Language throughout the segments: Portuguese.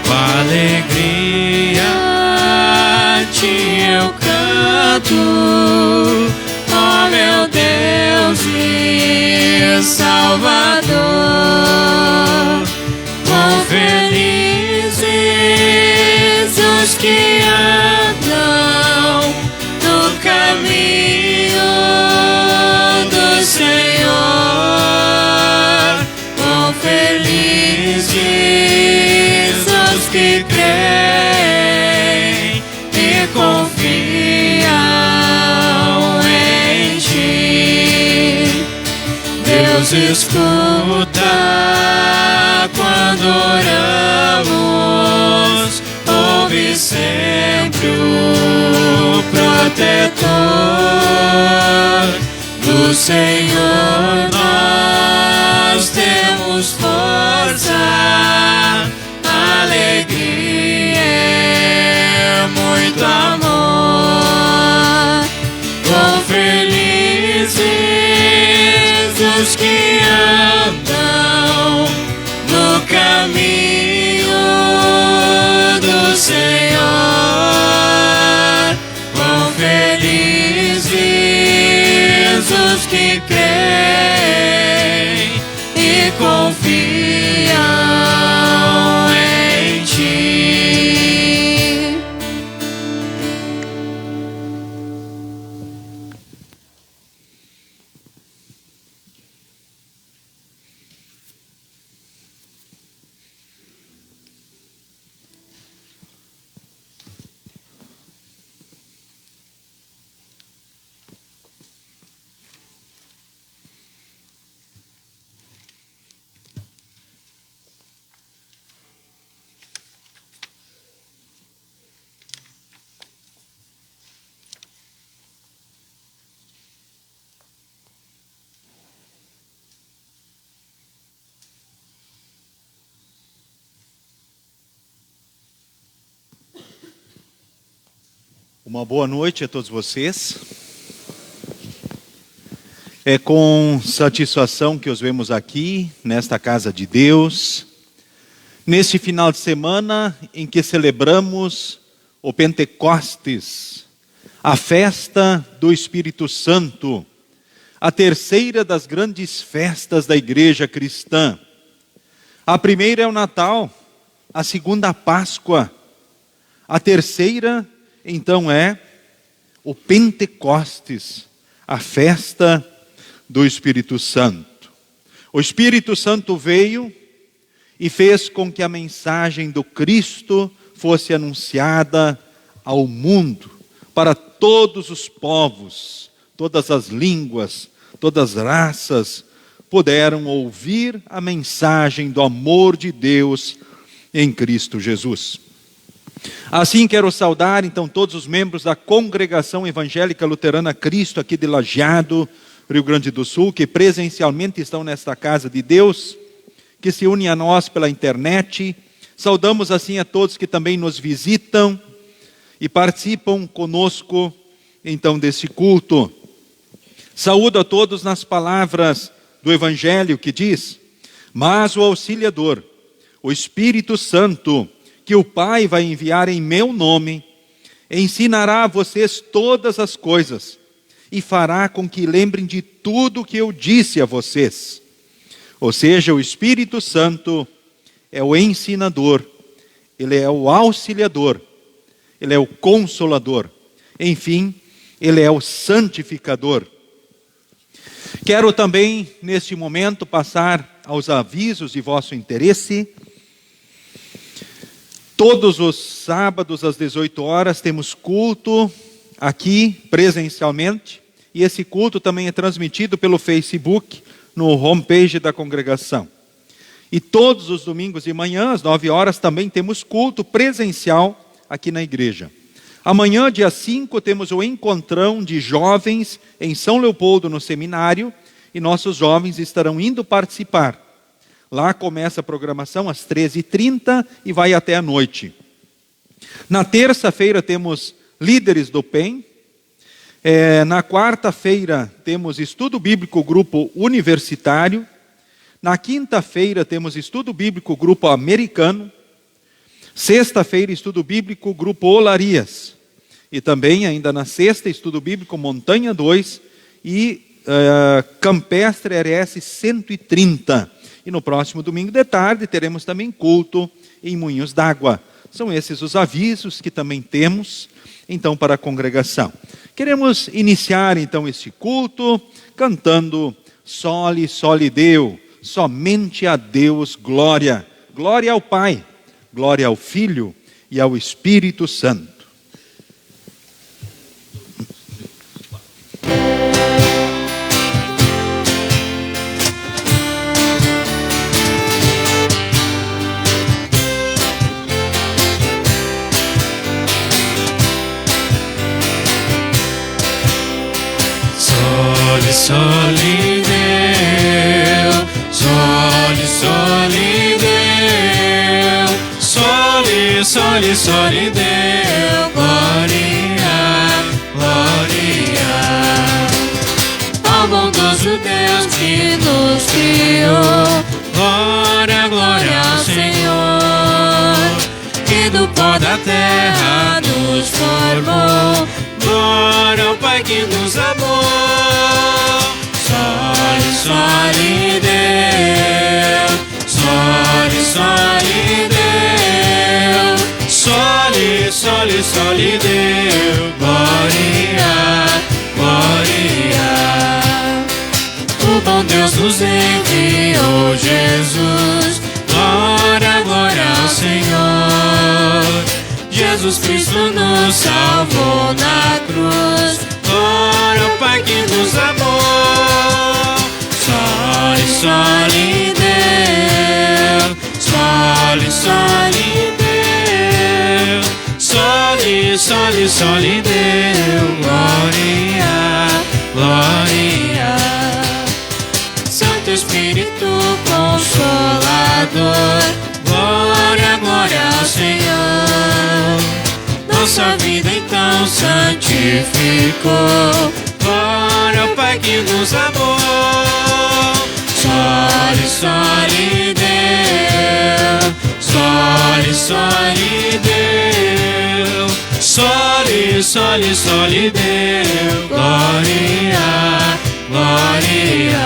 Com alegria a ti eu canto, ó meu Deus e Salvador. Quão felizes os que andam no caminho do Senhor. Quão felizes os que creem e confiam em ti. Deus escuta quando oramos, ouve sempre o protetor. Do Senhor nós temos força, alegria e muito amor. Quão felizes os que andam no caminho do Senhor. Quão felizes os que creem e confiam em ti. Uma boa noite a todos vocês. É com satisfação que os vemos aqui, nesta casa de Deus, neste final de semana em que celebramos o Pentecostes, a festa do Espírito Santo, a terceira das grandes festas da igreja cristã. A primeira é o Natal, a segunda a Páscoa, a terceira então é o Pentecostes, a festa do Espírito Santo. O Espírito Santo veio e fez com que a mensagem do Cristo fosse anunciada ao mundo, para todos os povos, todas as línguas, todas as raças, puderam ouvir a mensagem do amor de Deus em Cristo Jesus. Assim quero saudar então todos os membros da Congregação Evangélica Luterana Cristo aqui de Lajeado, Rio Grande do Sul, que presencialmente estão nesta casa de Deus, que se unem a nós pela internet. Saudamos assim a todos que também nos visitam e participam conosco então desse culto. Saúdo a todos nas palavras do Evangelho que diz: mas o Auxiliador, o Espírito Santo, que o Pai vai enviar em meu nome, ensinará a vocês todas as coisas e fará com que lembrem de tudo que eu disse a vocês. Ou seja, o Espírito Santo é o ensinador, ele é o auxiliador, ele é o consolador, enfim, ele é o santificador. Quero também, neste momento, passar aos avisos de vosso interesse. Todos os sábados às 18 horas temos culto aqui presencialmente, e esse culto também é transmitido pelo Facebook, no homepage da congregação. E todos os domingos de manhã, às 9 horas, também temos culto presencial aqui na igreja. Amanhã, dia 5, temos o encontrão de jovens em São Leopoldo, no seminário, e nossos jovens estarão indo participar. Lá começa a programação às 13h30 e vai até a noite. Na terça-feira temos líderes do PEN. Na quarta-feira temos estudo bíblico grupo universitário. Na quinta-feira temos estudo bíblico grupo americano. Sexta-feira, estudo bíblico, Grupo Olarias. E também, ainda na sexta, estudo bíblico Montanha 2 e Campestre RS 130. E no próximo domingo de tarde teremos também culto em Moinhos d'Água. São esses os avisos que também temos, então, para a congregação. Queremos iniciar, então, este culto cantando Soli, Soli Deo, somente a Deus glória. Glória ao Pai, glória ao Filho e ao Espírito Santo. Soli, soli Deo, soli, soli Deo, soli, soli, soli Deo, glória, glória. Ao bondoso Deus que nos criou, glória, glória ao Senhor, que do pó da terra nos formou. Glória ao Pai que nos amou. Soli, soli Deo, soli, soli Deo, soli, soli, soli Deo, glória, glória. O bom Deus nos enviou Jesus, glória, glória ao Senhor. Jesus Cristo nos salvou na cruz, glória ao Pai que nos amou. Soli, soli Deo, soli, soli Deo, soli, soli, soli Deo, glória, glória. Santo Espírito Consolador, glória, glória ao Senhor. Nossa vida então santificou, glória ao Pai que nos amou. Soli, soli Deo, soli, soli Deo, soli, soli, soli Deo, glória, glória.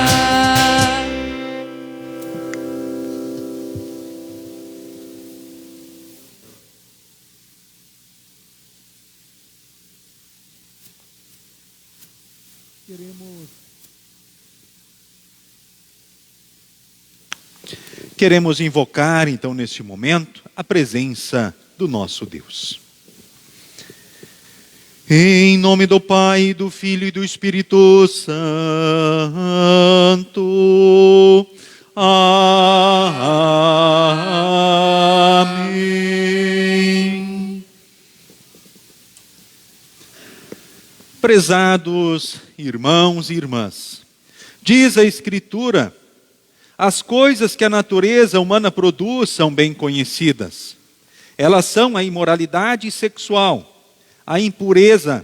Queremos invocar, então, neste momento, a presença do nosso Deus. Em nome do Pai, do Filho e do Espírito Santo. Amém. Prezados irmãos e irmãs, diz a Escritura: as coisas que a natureza humana produz são bem conhecidas. Elas são a imoralidade sexual, a impureza,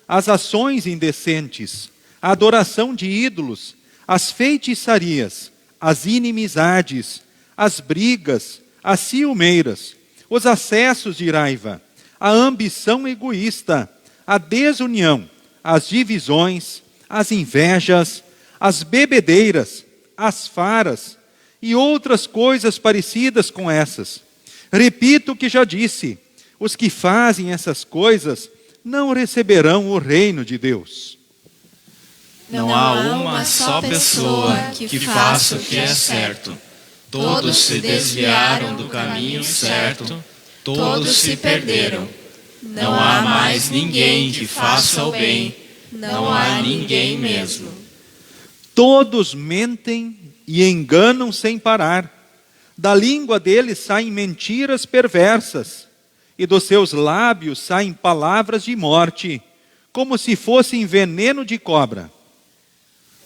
as ações indecentes, a adoração de ídolos, as feitiçarias, as inimizades, as brigas, as ciumeiras, os acessos de raiva, a ambição egoísta, a desunião, as divisões, as invejas, as bebedeiras, as faras e outras coisas parecidas com essas. Repito o que já disse: os que fazem essas coisas não receberão o reino de Deus. Não há uma só pessoa que faça o que é certo. Todos se desviaram do caminho certo, todos se perderam. Não há mais ninguém que faça o bem, não há ninguém mesmo. Todos mentem e enganam sem parar. Da língua deles saem mentiras perversas, e dos seus lábios saem palavras de morte, como se fossem veneno de cobra.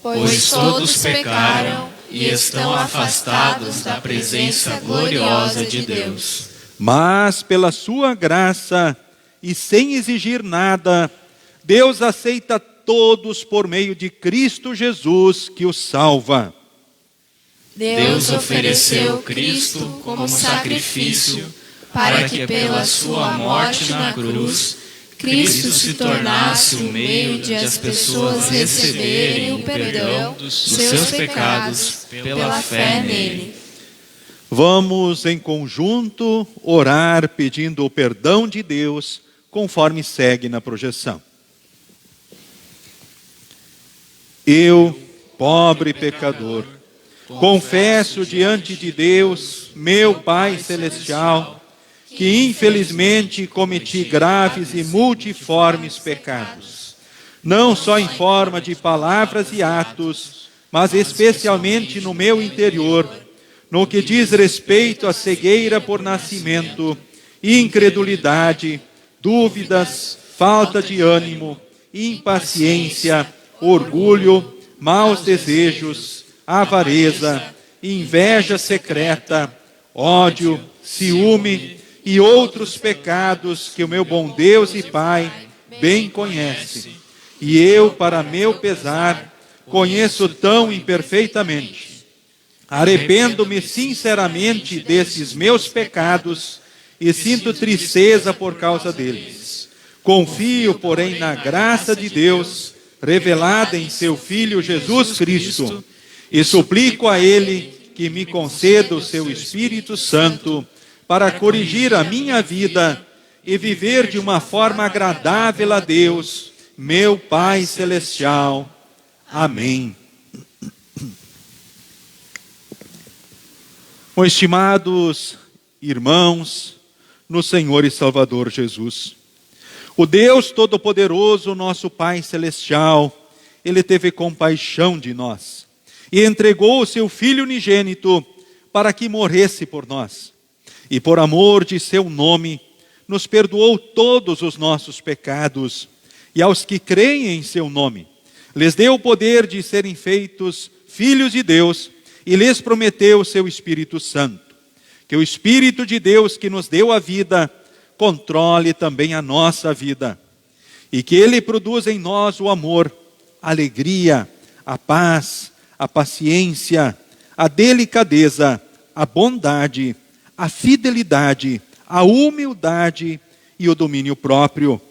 Pois todos pecaram e estão afastados da presença gloriosa de Deus. Mas pela sua graça e sem exigir nada, Deus aceita todos por meio de Cristo Jesus, que os salva. Deus ofereceu Cristo como sacrifício para que pela sua morte na cruz, Cristo se tornasse o meio de as pessoas receberem o perdão dos seus pecados pela fé nele. Vamos em conjunto orar pedindo o perdão de Deus, conforme segue na projeção. Eu, pobre pecador, confesso diante de Deus, meu Pai Celestial, que infelizmente cometi graves e multiformes pecados, não só em forma de palavras e atos, mas especialmente no meu interior, no que diz respeito à cegueira por nascimento, incredulidade, dúvidas, falta de ânimo, impaciência, orgulho, maus desejos, avareza, inveja secreta, ódio, ciúme e outros pecados que o meu bom Deus e Pai bem conhece. E eu, para meu pesar, conheço tão imperfeitamente. Arrependo-me sinceramente desses meus pecados e sinto tristeza por causa deles. Confio, porém, na graça de Deus, revelada em seu Filho Jesus Cristo, e suplico a Ele que me conceda o seu Espírito Santo para corrigir a minha vida e viver de uma forma agradável a Deus, meu Pai Celestial. Amém. Meus estimados irmãos, no Senhor e Salvador Jesus, o Deus Todo-Poderoso, nosso Pai Celestial, Ele teve compaixão de nós e entregou o seu Filho unigênito para que morresse por nós. E por amor de seu nome, nos perdoou todos os nossos pecados, e aos que creem em seu nome, lhes deu o poder de serem feitos filhos de Deus, e lhes prometeu o seu Espírito Santo. Que o Espírito de Deus que nos deu a vida, controle também a nossa vida, e que Ele produza em nós o amor, a alegria, a paz, a paciência, a delicadeza, a bondade, a fidelidade, a humildade e o domínio próprio,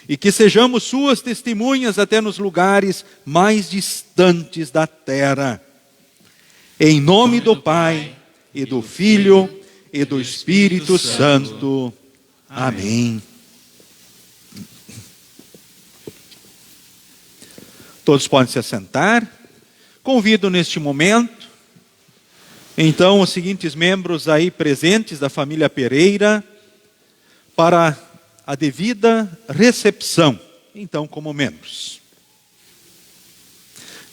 e que sejamos suas testemunhas até nos lugares mais distantes da terra. Em nome do Pai, e do Filho, e do Espírito Santo. Amém. Todos podem se assentar. Convido neste momento, então, os seguintes membros aí presentes da família Pereira para a devida recepção, então, como membros.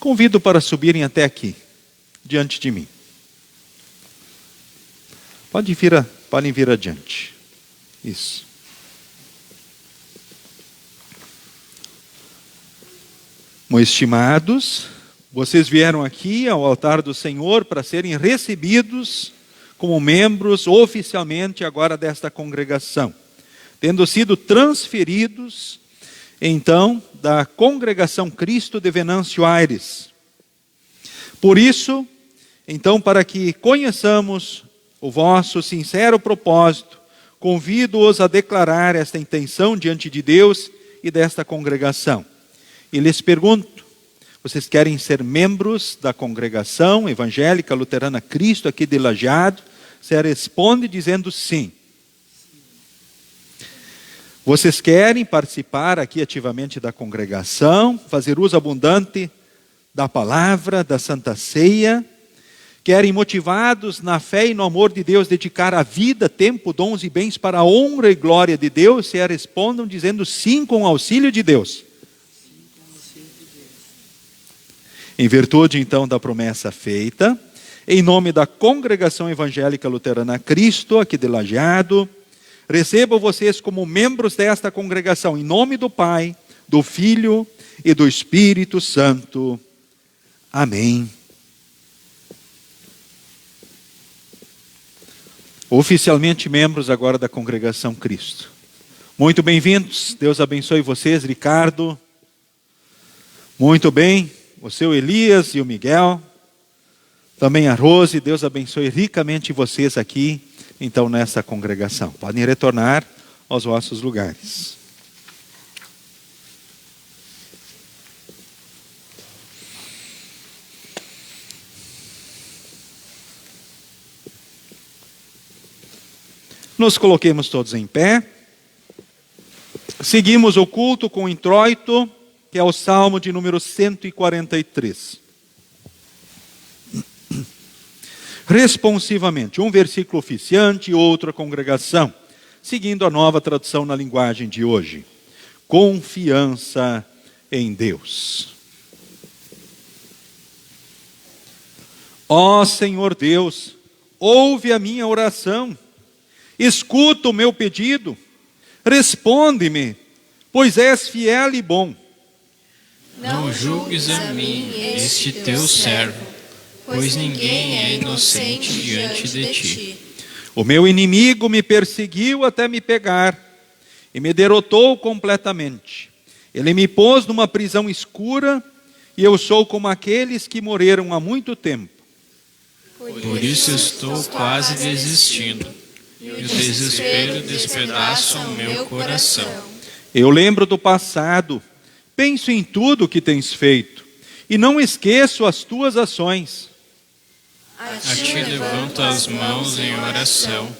Convido para subirem até aqui, diante de mim. Podem vir adiante. Isso. Meus estimados, vocês vieram aqui ao altar do Senhor para serem recebidos como membros oficialmente agora desta congregação, tendo sido transferidos, então, da Congregação Cristo de Venâncio Aires. Por isso, então, para que conheçamos o vosso sincero propósito, convido-os a declarar esta intenção diante de Deus e desta congregação. E lhes pergunto, vocês querem ser membros da congregação evangélica luterana Cristo aqui de Lajeado? Você responde dizendo sim. Vocês querem participar aqui ativamente da congregação, fazer uso abundante da palavra, da Santa Ceia? Querem, motivados na fé e no amor de Deus, dedicar a vida, tempo, dons e bens para a honra e glória de Deus? Se respondam dizendo sim com o auxílio de Deus. Em virtude, então, da promessa feita, em nome da Congregação Evangélica Luterana Cristo, aqui de Lajeado, recebo vocês como membros desta congregação, em nome do Pai, do Filho e do Espírito Santo. Amém. Oficialmente membros agora da Congregação Cristo. Muito bem-vindos, Deus abençoe vocês, Ricardo. Muito bem. O seu Elias e o Miguel, também a Rose, Deus abençoe ricamente vocês aqui então nessa congregação. Podem retornar aos vossos lugares. Nos coloquemos todos em pé. Seguimos o culto com o introito, que é o Salmo de número 143. Responsivamente, um versículo oficiante e outro a congregação, seguindo a nova tradução na linguagem de hoje. Confiança em Deus. Ó Senhor Deus, ouve a minha oração, escuta o meu pedido, responde-me, pois és fiel e bom. Não julgues a mim, este teu servo, pois ninguém é inocente diante de ti. O meu inimigo me perseguiu até me pegar e me derrotou completamente. Ele me pôs numa prisão escura e eu sou como aqueles que morreram há muito tempo. Por isso estou quase desistindo, e o desespero despedaça o meu coração. Eu lembro do passado, penso em tudo o que tens feito e não esqueço as tuas ações. A ti levanto as mãos em oração,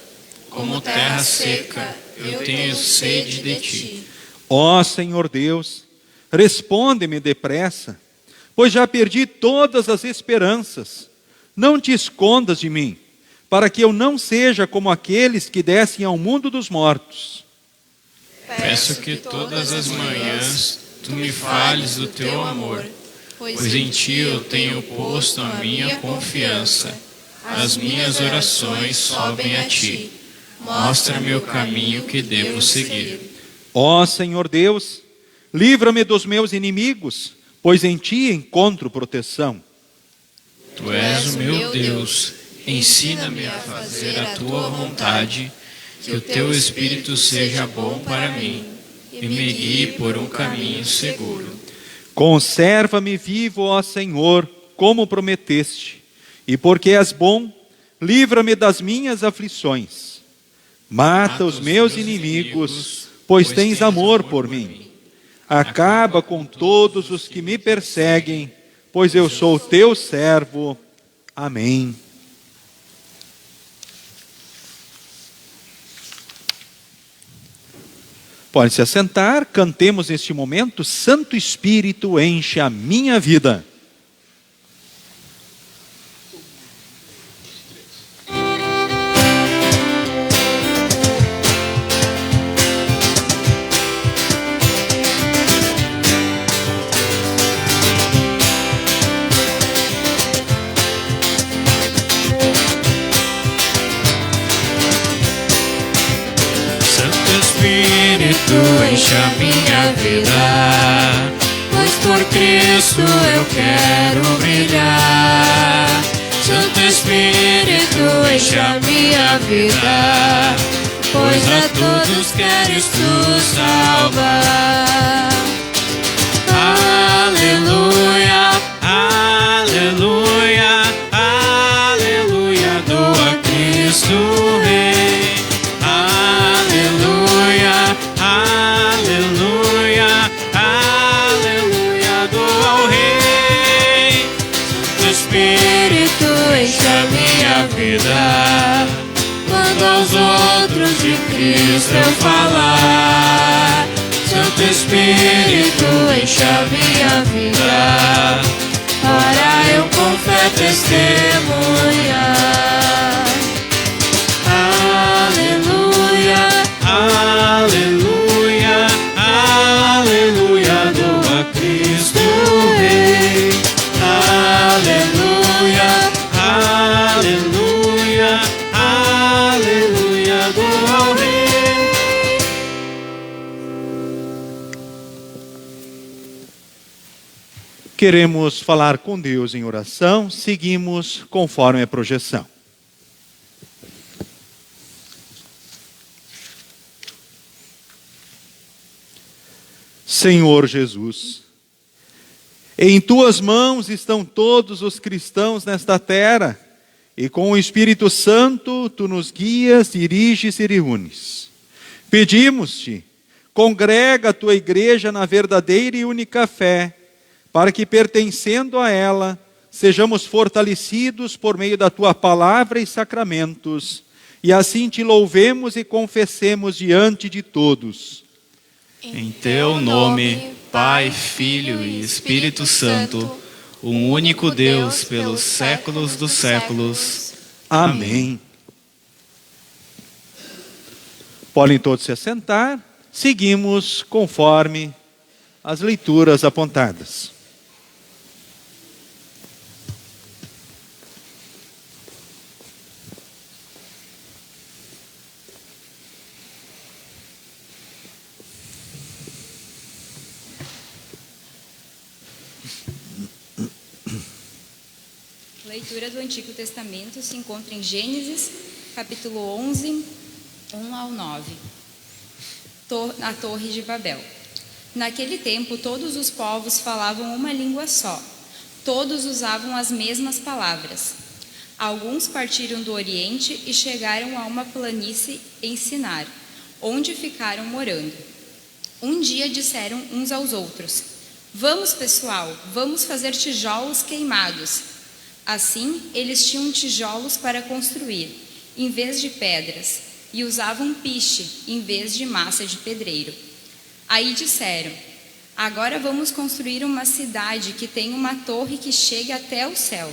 como terra seca, eu tenho sede de ti. Ó Senhor Deus, responde-me depressa, pois já perdi todas as esperanças. Não te escondas de mim, para que eu não seja como aqueles que descem ao mundo dos mortos. Peço que todas as manhãs tu me fales do teu amor, pois em ti eu tenho posto a minha confiança. As minhas orações sobem a ti. Mostra-me o caminho que devo seguir. Ó Senhor Deus, livra-me dos meus inimigos, pois em ti encontro proteção. Tu és o meu Deus, ensina-me a fazer a tua vontade, que o teu Espírito seja bom para mim e me guie por um caminho seguro. Conserva-me vivo, ó Senhor, como prometeste, e porque és bom, livra-me das minhas aflições. Mata os meus inimigos, pois tens amor por mim. Acaba com todos os que me perseguem, pois eu sou teu servo. Amém. Podem se assentar, cantemos neste momento, Santo Espírito enche a minha vida. Enche a minha vida, pois por Cristo eu quero brilhar. Santo Espírito, enche a minha vida, pois a todos queres tu salvar. Aleluia, aleluia, aleluia, dou a Cristo Rei. Aleluia, aleluia, aleluia, dou ao Rei. Santo Espírito enche a minha vida, quando aos outros de Cristo eu falar. Santo Espírito enche a minha vida, para eu com fé testemunhar. Aleluia, aleluia, dou a Cristo Rei. Aleluia, aleluia, aleluia, dou ao Rei. Queremos falar com Deus em oração, seguimos conforme a projeção. Senhor Jesus, em tuas mãos estão todos os cristãos nesta terra e com o Espírito Santo tu nos guias, diriges e reúnes. Pedimos-te, congrega a tua igreja na verdadeira e única fé, para que, pertencendo a ela, sejamos fortalecidos por meio da tua palavra e sacramentos, e assim te louvemos e confessemos diante de todos. Em teu nome, Pai, Filho e Espírito Santo, um único Deus pelos séculos dos séculos. Amém. Podem todos se assentar. Seguimos conforme as leituras apontadas. Leitura do Antigo Testamento se encontra em Gênesis, capítulo 11, 1 ao 9. A Torre de Babel. Naquele tempo, todos os povos falavam uma língua só. Todos usavam as mesmas palavras. Alguns partiram do Oriente e chegaram a uma planície em Sinar, onde ficaram morando. Um dia disseram uns aos outros: "Vamos, pessoal, vamos fazer tijolos queimados." Assim, eles tinham tijolos para construir, em vez de pedras, e usavam piche, em vez de massa de pedreiro. Aí disseram: "Agora vamos construir uma cidade que tenha uma torre que chegue até o céu.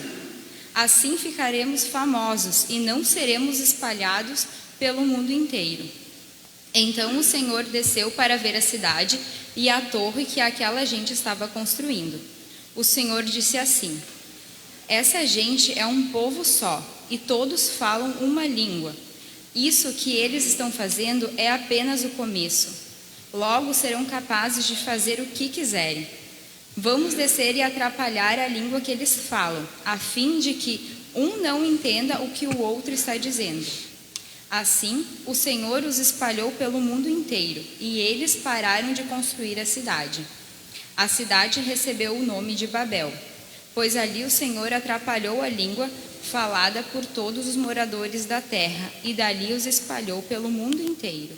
Assim ficaremos famosos e não seremos espalhados pelo mundo inteiro." Então o Senhor desceu para ver a cidade e a torre que aquela gente estava construindo. O Senhor disse assim: "Essa gente é um povo só, e todos falam uma língua. Isso que eles estão fazendo é apenas o começo. Logo serão capazes de fazer o que quiserem. Vamos descer e atrapalhar a língua que eles falam, a fim de que um não entenda o que o outro está dizendo." Assim, o Senhor os espalhou pelo mundo inteiro, e eles pararam de construir a cidade. A cidade recebeu o nome de Babel, pois ali o Senhor atrapalhou a língua falada por todos os moradores da terra, e dali os espalhou pelo mundo inteiro.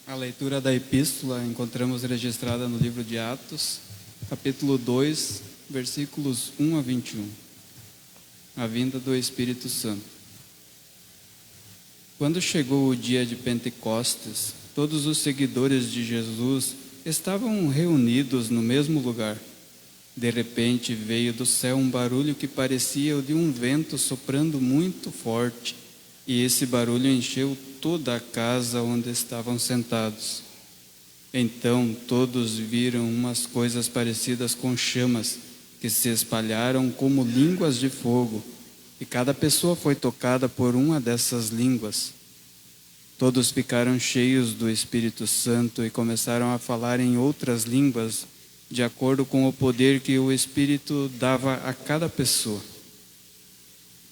A leitura da epístola encontramos registrada no livro de Atos, capítulo 2, versículos 1 a 21. A vinda do Espírito Santo. Quando chegou o dia de Pentecostes, todos os seguidores de Jesus estavam reunidos no mesmo lugar. De repente veio do céu um barulho que parecia o de um vento soprando muito forte, e esse barulho encheu toda a casa onde estavam sentados. Então todos viram umas coisas parecidas com chamas, que se espalharam como línguas de fogo, e cada pessoa foi tocada por uma dessas línguas. Todos ficaram cheios do Espírito Santo e começaram a falar em outras línguas, de acordo com o poder que o Espírito dava a cada pessoa.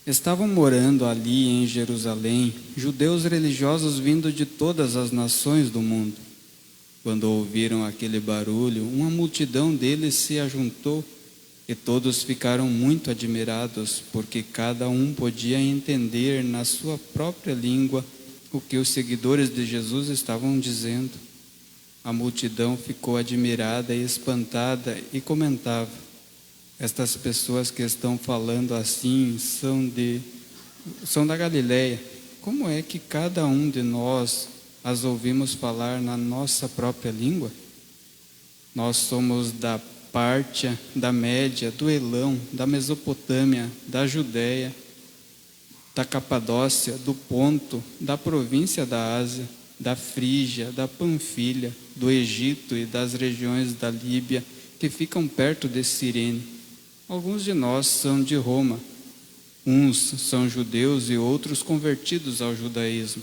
Estavam morando ali em Jerusalém judeus religiosos vindos de todas as nações do mundo. Quando ouviram aquele barulho, uma multidão deles se ajuntou e todos ficaram muito admirados, porque cada um podia entender na sua própria língua o que os seguidores de Jesus estavam dizendo. A multidão ficou admirada e espantada e comentava: "Estas pessoas que estão falando assim são da Galileia. Como é que cada um de nós as ouvimos falar na nossa própria língua? Nós somos da Pártia, da Média, do Elão, da Mesopotâmia, da Judéia, da Capadócia, do Ponto, da província da Ásia, da Frígia, da Panfilha, do Egito e das regiões da Líbia, que ficam perto de Cirene. Alguns de nós são de Roma. Uns são judeus e outros convertidos ao judaísmo.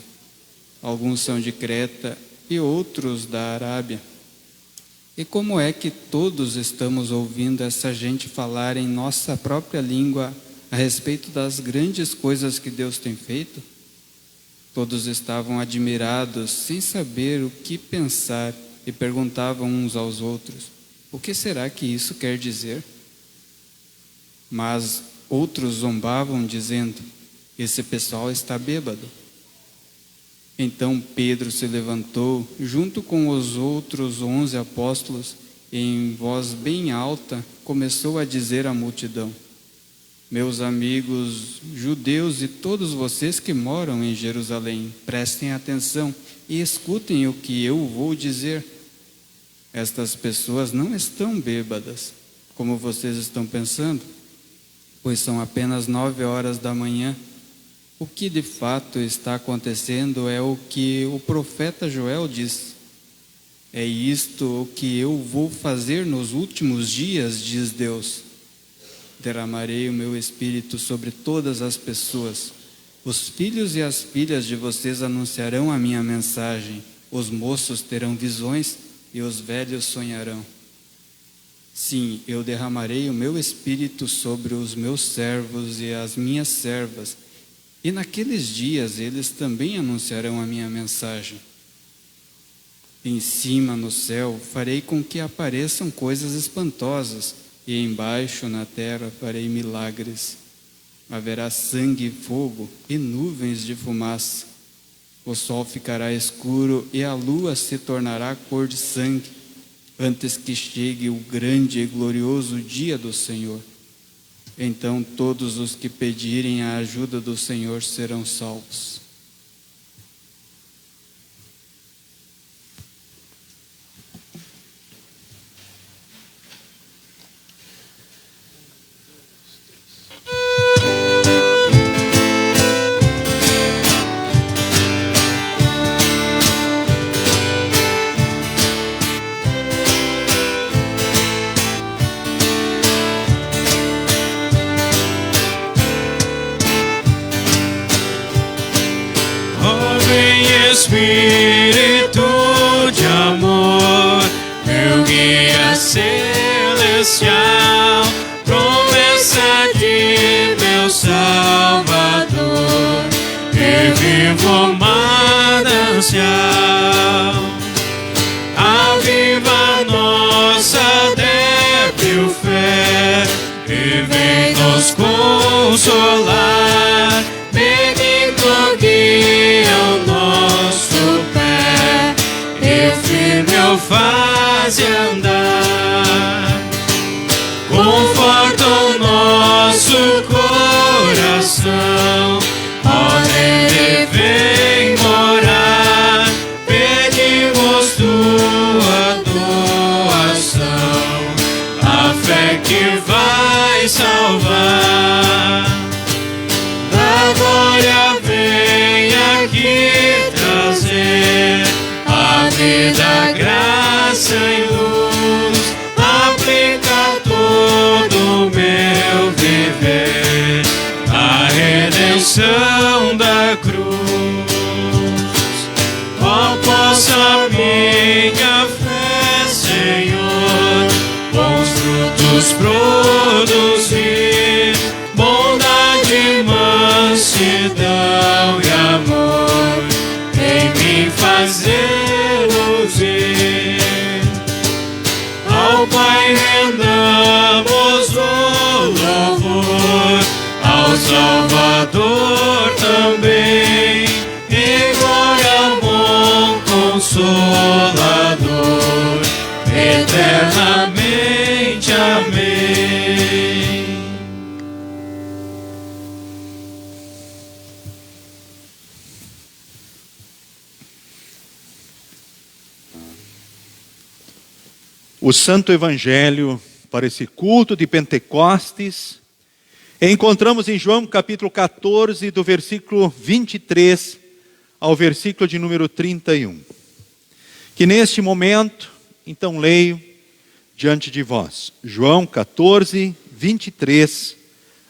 Alguns são de Creta e outros da Arábia. E como é que todos estamos ouvindo essa gente falar em nossa própria língua a respeito das grandes coisas que Deus tem feito? Todos estavam admirados, sem saber o que pensar, e perguntavam uns aos outros: o que será que isso quer dizer? Mas outros zombavam, dizendo: esse pessoal está bêbado. Então Pedro se levantou, junto com os outros 11 apóstolos, e em voz bem alta começou a dizer à multidão: meus amigos judeus e todos vocês que moram em Jerusalém, prestem atenção e escutem o que eu vou dizer. Estas pessoas não estão bêbadas, como vocês estão pensando, pois são apenas 9 horas da manhã. O que de fato está acontecendo é o que o profeta Joel disse: é isto o que eu vou fazer nos últimos dias, diz Deus. Derramarei o meu espírito sobre todas as pessoas. Os filhos e as filhas de vocês anunciarão a minha mensagem. Os moços terão visões e os velhos sonharão. Sim, eu derramarei o meu espírito sobre os meus servos e as minhas servas, e naqueles dias eles também anunciarão a minha mensagem. Em cima no céu farei com que apareçam coisas espantosas, e embaixo na terra farei milagres. Haverá sangue e fogo e nuvens de fumaça. O sol ficará escuro e a lua se tornará cor de sangue, antes que chegue o grande e glorioso dia do Senhor. Então todos os que pedirem a ajuda do Senhor serão salvos. Espírito de amor, meu guia celestial, promessa de meu Salvador, revivo manancial. Aviva nossa débil fé e vem nos consolar. Benigno guia o nosso pé e firme o faz andar. Conforta o nosso coração, ó nele vem morar. Pedimos tua doação, a fé que vai salvar. Da glória vem aqui trazer a vida, graça e luz. Aplica todo o meu viver a redenção da cruz. Ó, possa minha fé, Senhor, bons frutos produzir, bondade, mansidão e amor em mim fazer luzir. Ao Pai rendamos o louvor, ao Salvador também, e glória ao bom Consolador, eternamente. Amém. O Santo Evangelho para esse culto de Pentecostes encontramos em João capítulo 14, do versículo 23 ao versículo de número 31. Que neste momento, então, leio diante de vós. João 14, 23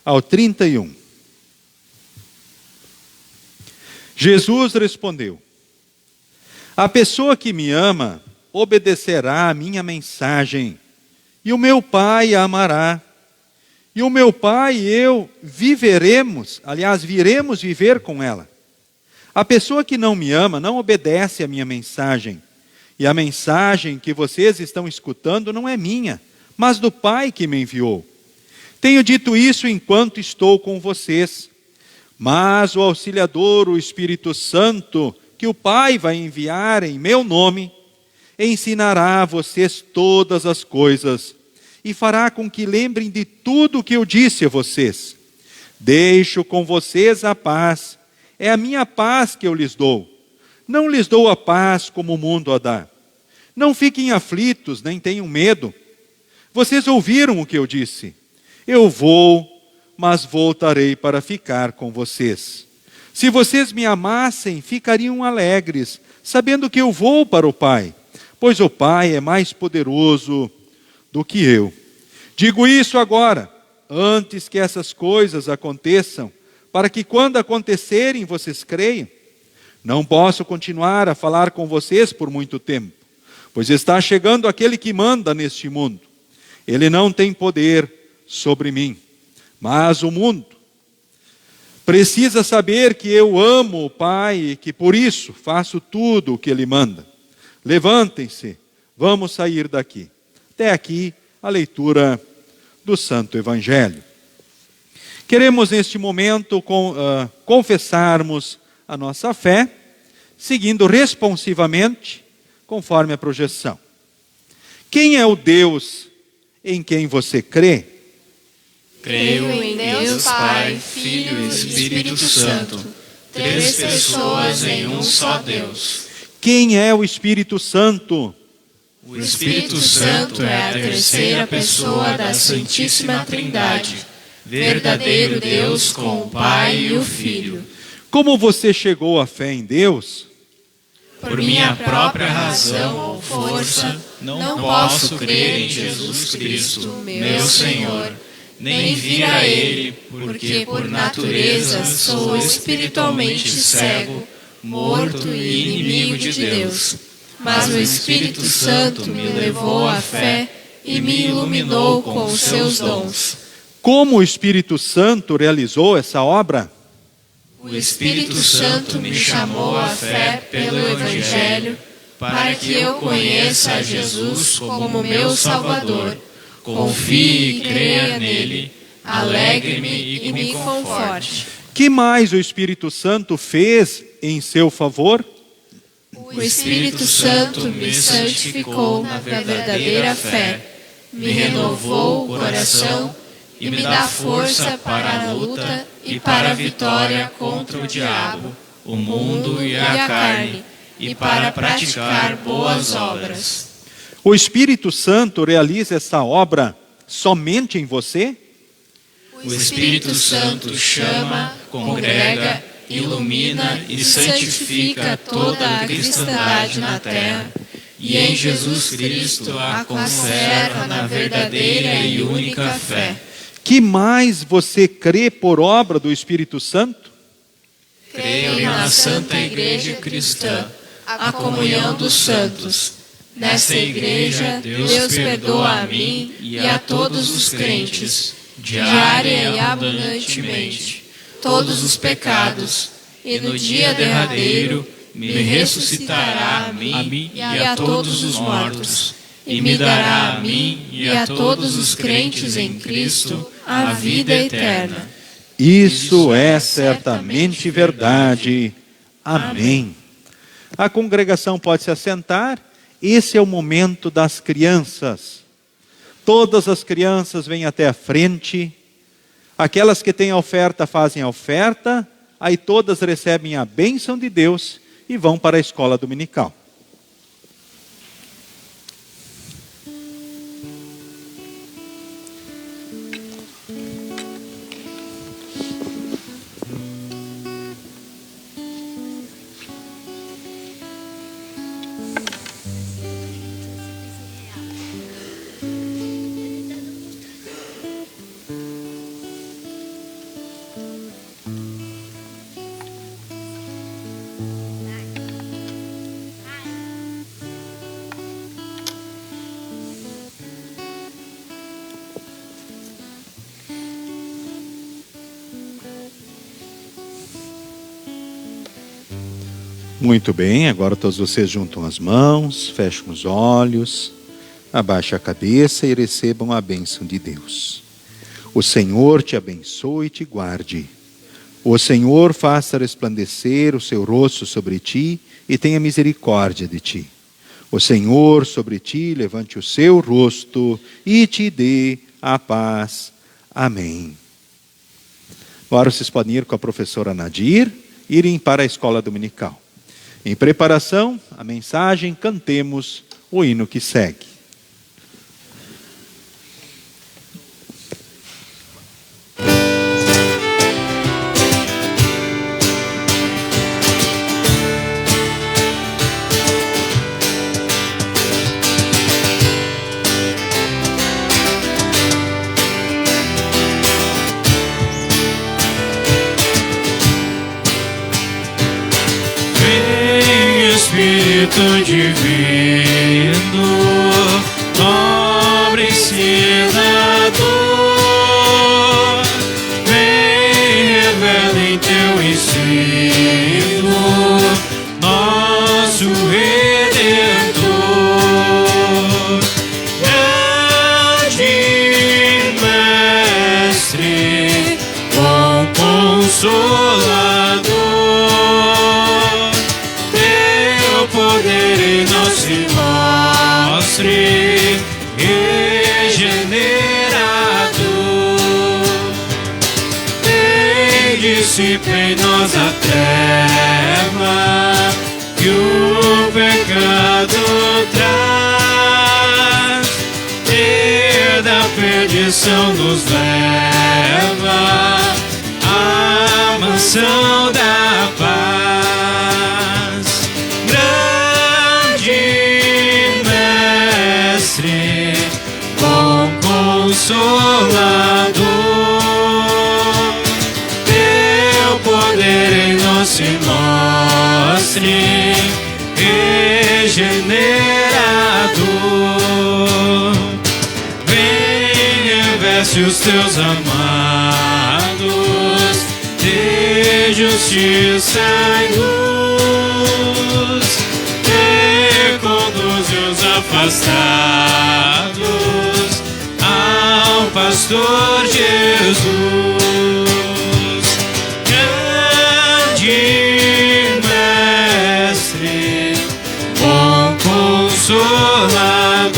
ao 31. Jesus respondeu: a pessoa que me ama obedecerá a minha mensagem, e o meu Pai a amará, E o meu pai e eu viremos viver com ela. A pessoa que não me ama não obedece à minha mensagem. E a mensagem que vocês estão escutando não é minha, mas do Pai que me enviou. Tenho dito isso enquanto estou com vocês. Mas o Auxiliador, o Espírito Santo, que o Pai vai enviar em meu nome, ensinará a vocês todas as coisas e fará com que lembrem de tudo o que eu disse a vocês. Deixo com vocês a paz. É a minha paz que eu lhes dou. Não lhes dou a paz como o mundo a dá. Não fiquem aflitos, nem tenham medo. Vocês ouviram o que eu disse. Eu vou, mas voltarei para ficar com vocês. Se vocês me amassem, ficariam alegres, sabendo que eu vou para o Pai, pois o Pai é mais poderoso do que eu. Digo isso agora, antes que essas coisas aconteçam, para que quando acontecerem vocês creiam. Não posso continuar a falar com vocês por muito tempo, pois está chegando aquele que manda neste mundo. Ele não tem poder sobre mim, mas o mundo precisa saber que eu amo o Pai e que por isso faço tudo o que Ele manda. Levantem-se, vamos sair daqui. Até aqui a leitura do Santo Evangelho. Queremos neste momento confessarmos a nossa fé, seguindo responsivamente, conforme a projeção. Quem é o Deus em quem você crê? Creio em Deus Pai, Filho e Espírito Santo, 3 pessoas em um só Deus. Quem é o Espírito Santo? O Espírito Santo é a terceira pessoa da Santíssima Trindade, verdadeiro Deus com o Pai e o Filho. Como você chegou à fé em Deus? Por minha própria razão ou força, não posso crer em Jesus Cristo, meu Senhor, nem vir a Ele, porque por natureza sou espiritualmente cego, morto e inimigo de Deus. Mas o Espírito Santo me levou à fé e me iluminou com os seus dons. Como o Espírito Santo realizou essa obra? O Espírito Santo me chamou à fé pelo Evangelho, para que eu conheça a Jesus como meu Salvador, confie e creia nele, alegre-me e me conforte. Que mais o Espírito Santo fez em seu favor? O Espírito Santo me santificou na verdadeira fé, me renovou o coração e me dá força para a luta e para a vitória contra o diabo, o mundo e a carne, e para praticar boas obras. O Espírito Santo realiza essa obra somente em você? O Espírito Santo chama, congrega, ilumina e santifica toda a cristandade na terra, e em Jesus Cristo a conserva na verdadeira e única fé. Que mais você crê por obra do Espírito Santo? Creio na Santa Igreja Cristã, a comunhão dos santos. Nessa igreja, Deus perdoa a mim e a todos os crentes, diária e abundantemente, todos os pecados, e no dia derradeiro me ressuscitará a mim e a todos os mortos, e me dará a mim e a todos os crentes em Cristo a vida eterna. Isso é certamente verdade. Amém. A congregação pode se assentar. Esse é o momento das crianças. Todas as crianças vêm até a frente. Aquelas que têm a oferta fazem a oferta. Aí todas recebem a bênção de Deus e vão para a escola dominical. Muito bem, agora todos vocês juntam as mãos, fecham os olhos, abaixem a cabeça e recebam a bênção de Deus. O Senhor te abençoe e te guarde. O Senhor faça resplandecer o seu rosto sobre ti e tenha misericórdia de ti. O Senhor sobre ti levante o seu rosto e te dê a paz. Amém. Agora vocês podem ir com a professora Nadir, irem para a escola dominical. Em preparação, a mensagem, cantemos o hino que segue. Espírito divino, nobre ensinador, vem, revela em teu ensino, nosso Redentor. Grande Mestre, bom Consolador, poder em nós se mostre regenerador. Vem, dissipa em nós a treva que o pecado traz, e da perdição nos leva à mansão da paz. Bom Consolador, teu poder em nós se mostre regenerador. Vem, reveste os teus amados de justiça e luz, conduze os afastados ao pastor Jesus. Grande Mestre, bom Consolador,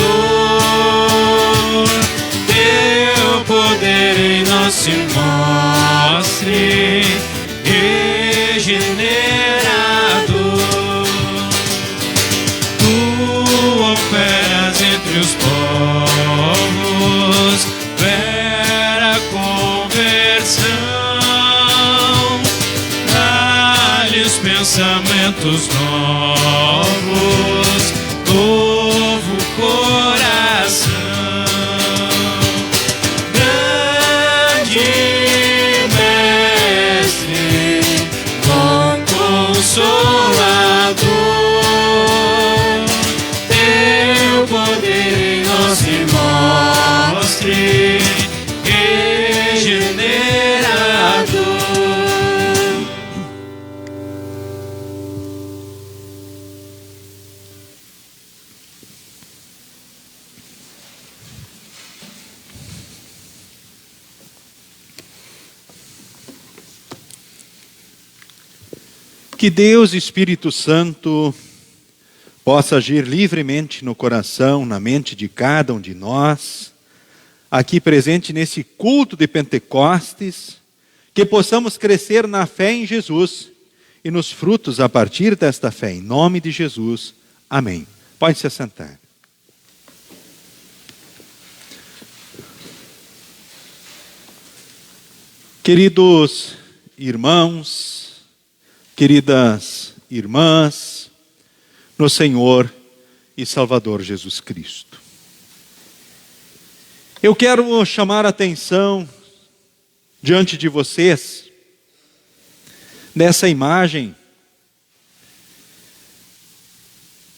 teu poder em nós se mostre regenerador. Operas entre os povos, vera conversão, dá-lhes pensamentos novos, novo coração. Grande Mestre, bom Consolador, se mostre regenerador. Que Deus, Espírito Santo, possa agir livremente no coração, na mente de cada um de nós, aqui presente nesse culto de Pentecostes, que possamos crescer na fé em Jesus e nos frutos a partir desta fé, em nome de Jesus. Amém. Pode se assentar. Queridos irmãos, queridas irmãs, no Senhor e Salvador Jesus Cristo, eu quero chamar a atenção diante de vocês nessa imagem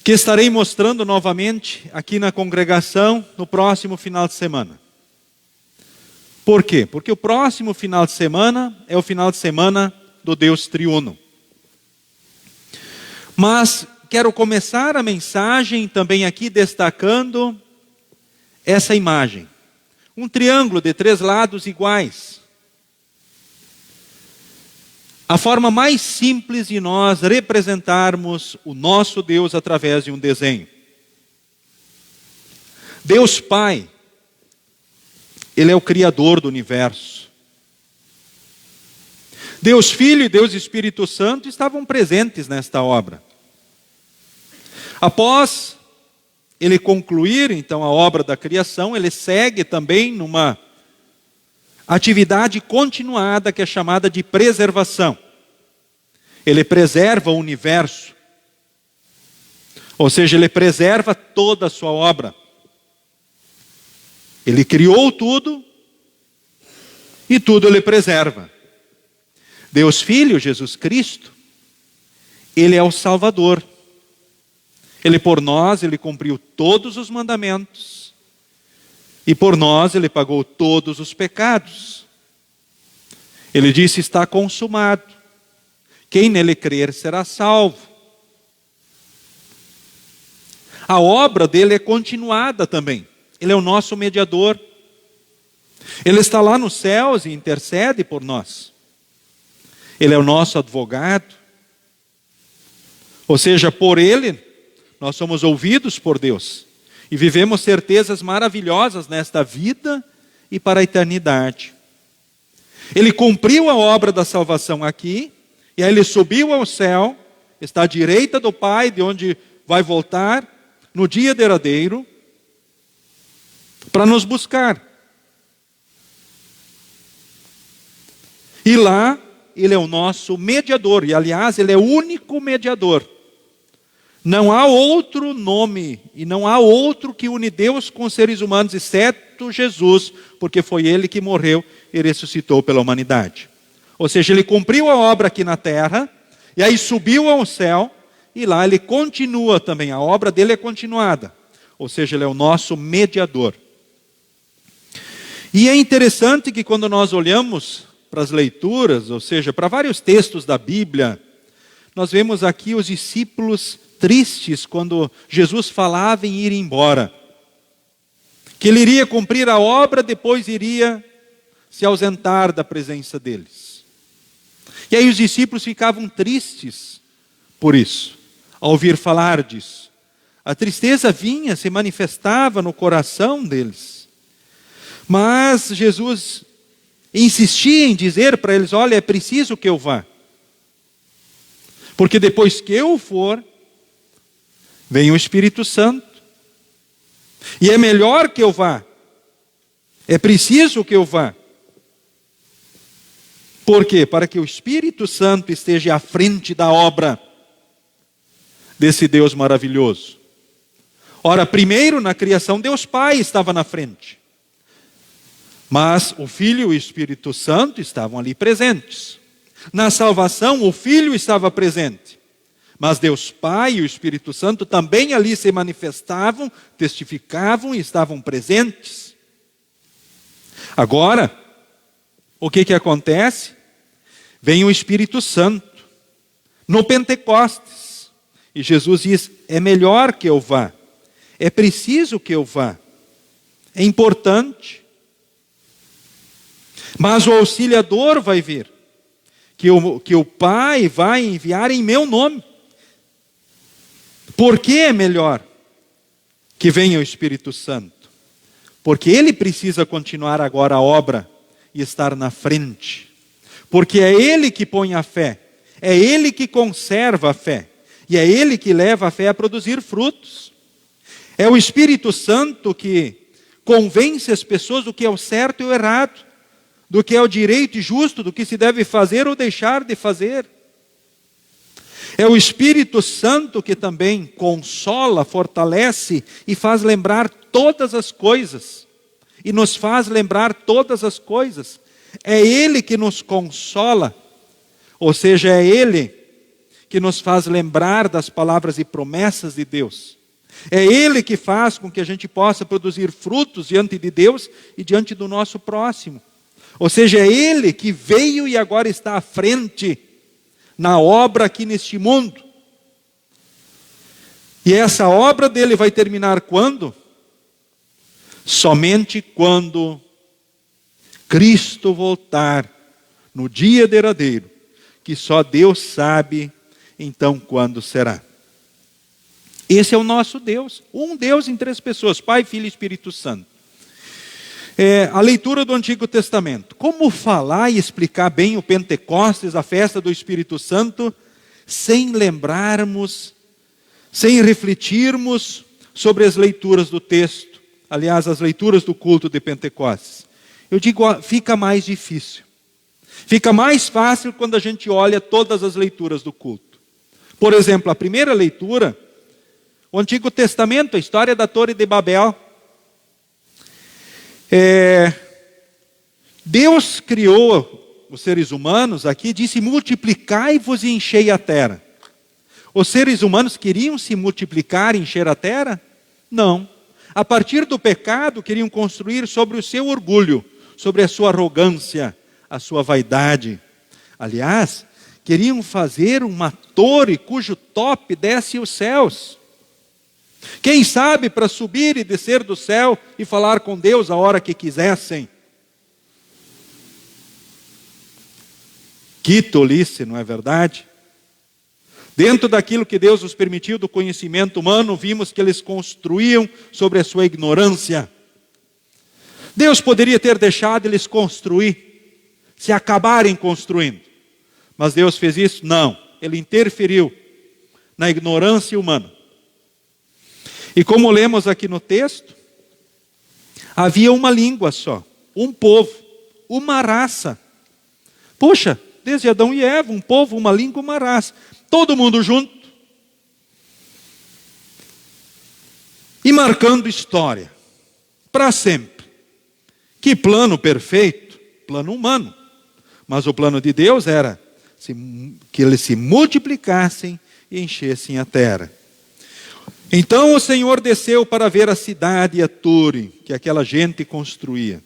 que estarei mostrando novamente aqui na congregação no próximo final de semana. Por quê? Porque o próximo final de semana é o final de semana do Deus triuno. Mas quero começar a mensagem também aqui destacando essa imagem. Um triângulo de 3 lados iguais. A forma mais simples de nós representarmos o nosso Deus através de um desenho. Deus Pai, Ele é o Criador do universo. Deus Filho e Deus Espírito Santo estavam presentes nesta obra. Após Ele concluir, então, a obra da criação, Ele segue também numa atividade continuada que é chamada de preservação. Ele preserva o universo. Ou seja, Ele preserva toda a sua obra. Ele criou tudo e tudo Ele preserva. Deus Filho, Jesus Cristo, Ele é o Salvador. Ele por nós, Ele cumpriu todos os mandamentos. E por nós, Ele pagou todos os pecados. Ele disse, está consumado. Quem nele crer será salvo. A obra dele é continuada também. Ele é o nosso mediador. Ele está lá nos céus e intercede por nós. Ele é o nosso advogado. Ou seja, por Ele, nós somos ouvidos por Deus. E vivemos certezas maravilhosas nesta vida e para a eternidade. Ele cumpriu a obra da salvação aqui, e aí Ele subiu ao céu, está à direita do Pai, de onde vai voltar no dia derradeiro, para nos buscar. E lá, Ele é o nosso mediador, e aliás, Ele é o único mediador. Não há outro nome, e não há outro que une Deus com os seres humanos, exceto Jesus, porque foi Ele que morreu e ressuscitou pela humanidade. Ou seja, Ele cumpriu a obra aqui na terra, e aí subiu ao céu, e lá Ele continua também, a obra dele é continuada. Ou seja, Ele é o nosso mediador. E é interessante que quando nós olhamos para as leituras, ou seja, para vários textos da Bíblia, nós vemos aqui os discípulos tristes quando Jesus falava em ir embora. Que Ele iria cumprir a obra, depois iria se ausentar da presença deles. E aí os discípulos ficavam tristes por isso, ao ouvir falar disso. A tristeza vinha, se manifestava no coração deles. Mas Jesus insistia em dizer para eles, olha, é preciso que eu vá. Porque depois que eu for, vem o Espírito Santo. E é melhor que eu vá. É preciso que eu vá. Por quê? Para que o Espírito Santo esteja à frente da obra desse Deus maravilhoso. Ora, primeiro na criação, Deus Pai estava na frente. Mas o Filho e o Espírito Santo estavam ali presentes. Na salvação, o Filho estava presente. Mas Deus Pai e o Espírito Santo também ali se manifestavam, testificavam e estavam presentes. Agora, o que acontece? Vem o Espírito Santo, no Pentecostes. E Jesus diz, é melhor que eu vá. É preciso que eu vá. É importante. Mas o Auxiliador vai vir, que o Pai vai enviar em meu nome. Por que é melhor que venha o Espírito Santo? Porque Ele precisa continuar agora a obra e estar na frente. Porque é Ele que põe a fé, é Ele que conserva a fé, e é Ele que leva a fé a produzir frutos. É o Espírito Santo que convence as pessoas do que é o certo e o errado, do que é o direito e justo, do que se deve fazer ou deixar de fazer. É o Espírito Santo que também consola, fortalece e faz lembrar todas as coisas. E nos faz lembrar todas as coisas. É Ele que nos consola, ou seja, é Ele que nos faz lembrar das palavras e promessas de Deus. É Ele que faz com que a gente possa produzir frutos diante de Deus e diante do nosso próximo. Ou seja, é Ele que veio e agora está à frente na obra aqui neste mundo. E essa obra dele vai terminar quando? Somente quando Cristo voltar, no dia derradeiro, que só Deus sabe então quando será. Esse é o nosso Deus, um Deus em três pessoas, Pai, Filho e Espírito Santo. A leitura do Antigo Testamento. Como falar e explicar bem o Pentecostes, a festa do Espírito Santo, sem lembrarmos, sem refletirmos sobre as leituras do texto, aliás, as leituras do culto de Pentecostes? Eu digo, fica mais difícil. Fica mais fácil quando a gente olha todas as leituras do culto. Por exemplo, a primeira leitura, o Antigo Testamento, a história da Torre de Babel. Deus criou os seres humanos aqui, disse: multiplicai-vos e enchei a terra. Os seres humanos queriam se multiplicar e encher a terra? Não. A partir do pecado, queriam construir sobre o seu orgulho, sobre a sua arrogância, a sua vaidade. Aliás, queriam fazer uma torre cujo tope desce os céus. Quem sabe para subir e descer do céu e falar com Deus a hora que quisessem. Que tolice, não é verdade? Dentro daquilo que Deus nos permitiu do conhecimento humano, vimos que eles construíam sobre a sua ignorância. Deus poderia ter deixado eles construir, se acabarem construindo. Mas Deus fez isso? Não. Ele interferiu na ignorância humana. E como lemos aqui no texto, havia uma língua só, um povo, uma raça. Puxa, desde Adão e Eva, um povo, uma língua, uma raça. Todo mundo junto. E marcando história, para sempre. Que plano perfeito, plano humano. Mas o plano de Deus era que eles se multiplicassem e enchessem a terra. Então o Senhor desceu para ver a cidade e a torre que aquela gente construía.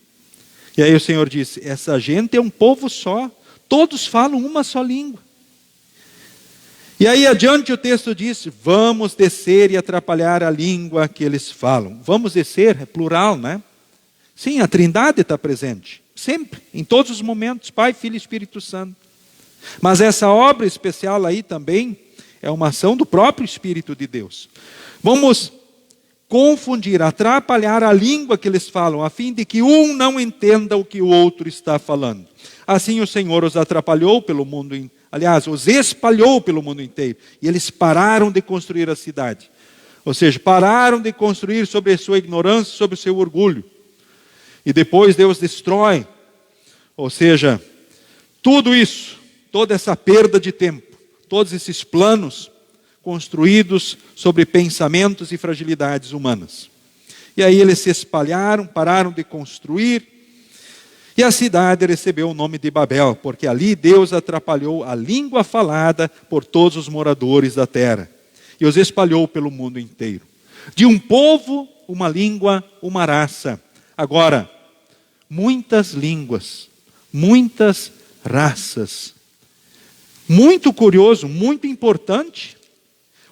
E aí o Senhor disse: essa gente é um povo só, todos falam uma só língua. E aí adiante o texto diz: vamos descer e atrapalhar a língua que eles falam. Vamos descer, é plural, né? Sim, a Trindade está presente, sempre, em todos os momentos, Pai, Filho e Espírito Santo. Mas essa obra especial aí também é uma ação do próprio Espírito de Deus. Vamos confundir, atrapalhar a língua que eles falam, a fim de que um não entenda o que o outro está falando. Assim o Senhor os atrapalhou pelo mundo, aliás, os espalhou pelo mundo inteiro. E eles pararam de construir a cidade. Ou seja, pararam de construir sobre a sua ignorância, sobre o seu orgulho. E depois Deus destrói. Ou seja, tudo isso, toda essa perda de tempo, todos esses planos construídos sobre pensamentos e fragilidades humanas. E aí eles se espalharam, pararam de construir, e a cidade recebeu o nome de Babel, porque ali Deus atrapalhou a língua falada por todos os moradores da terra, e os espalhou pelo mundo inteiro. De um povo, uma língua, uma raça. Agora, muitas línguas, muitas raças. Muito curioso, muito importante.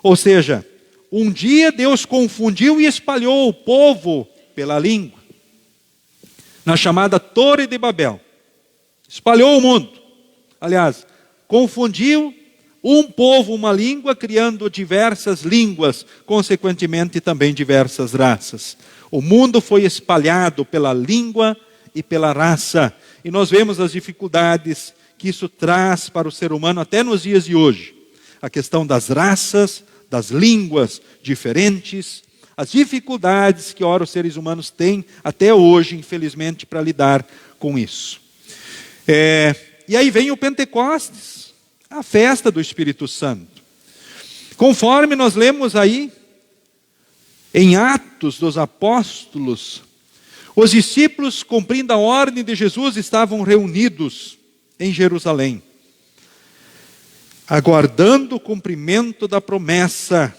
Ou seja, um dia Deus confundiu e espalhou o povo pela língua, na chamada Torre de Babel. Espalhou o mundo. Aliás, confundiu um povo, uma língua, criando diversas línguas, consequentemente também diversas raças. O mundo foi espalhado pela língua e pela raça. E nós vemos as dificuldades que isso traz para o ser humano até nos dias de hoje. A questão das raças, das línguas diferentes, as dificuldades que ora os seres humanos têm até hoje, infelizmente, para lidar com isso. E aí vem o Pentecostes, a festa do Espírito Santo. Conforme nós lemos aí, em Atos dos Apóstolos, os discípulos, cumprindo a ordem de Jesus, estavam reunidos em Jerusalém, aguardando o cumprimento da promessa.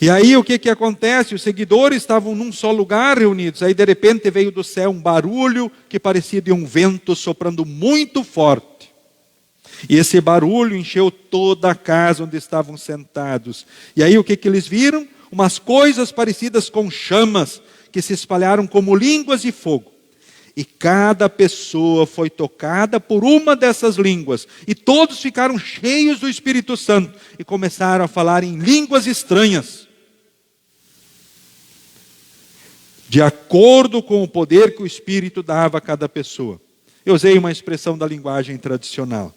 E aí o que acontece? Os seguidores estavam num só lugar reunidos. Aí de repente veio do céu um barulho que parecia de um vento soprando muito forte. E esse barulho encheu toda a casa onde estavam sentados. E aí o que eles viram? Umas coisas parecidas com chamas, que se espalharam como línguas de fogo. E cada pessoa foi tocada por uma dessas línguas. E todos ficaram cheios do Espírito Santo e começaram a falar em línguas estranhas, de acordo com o poder que o Espírito dava a cada pessoa. Eu usei uma expressão da linguagem tradicional.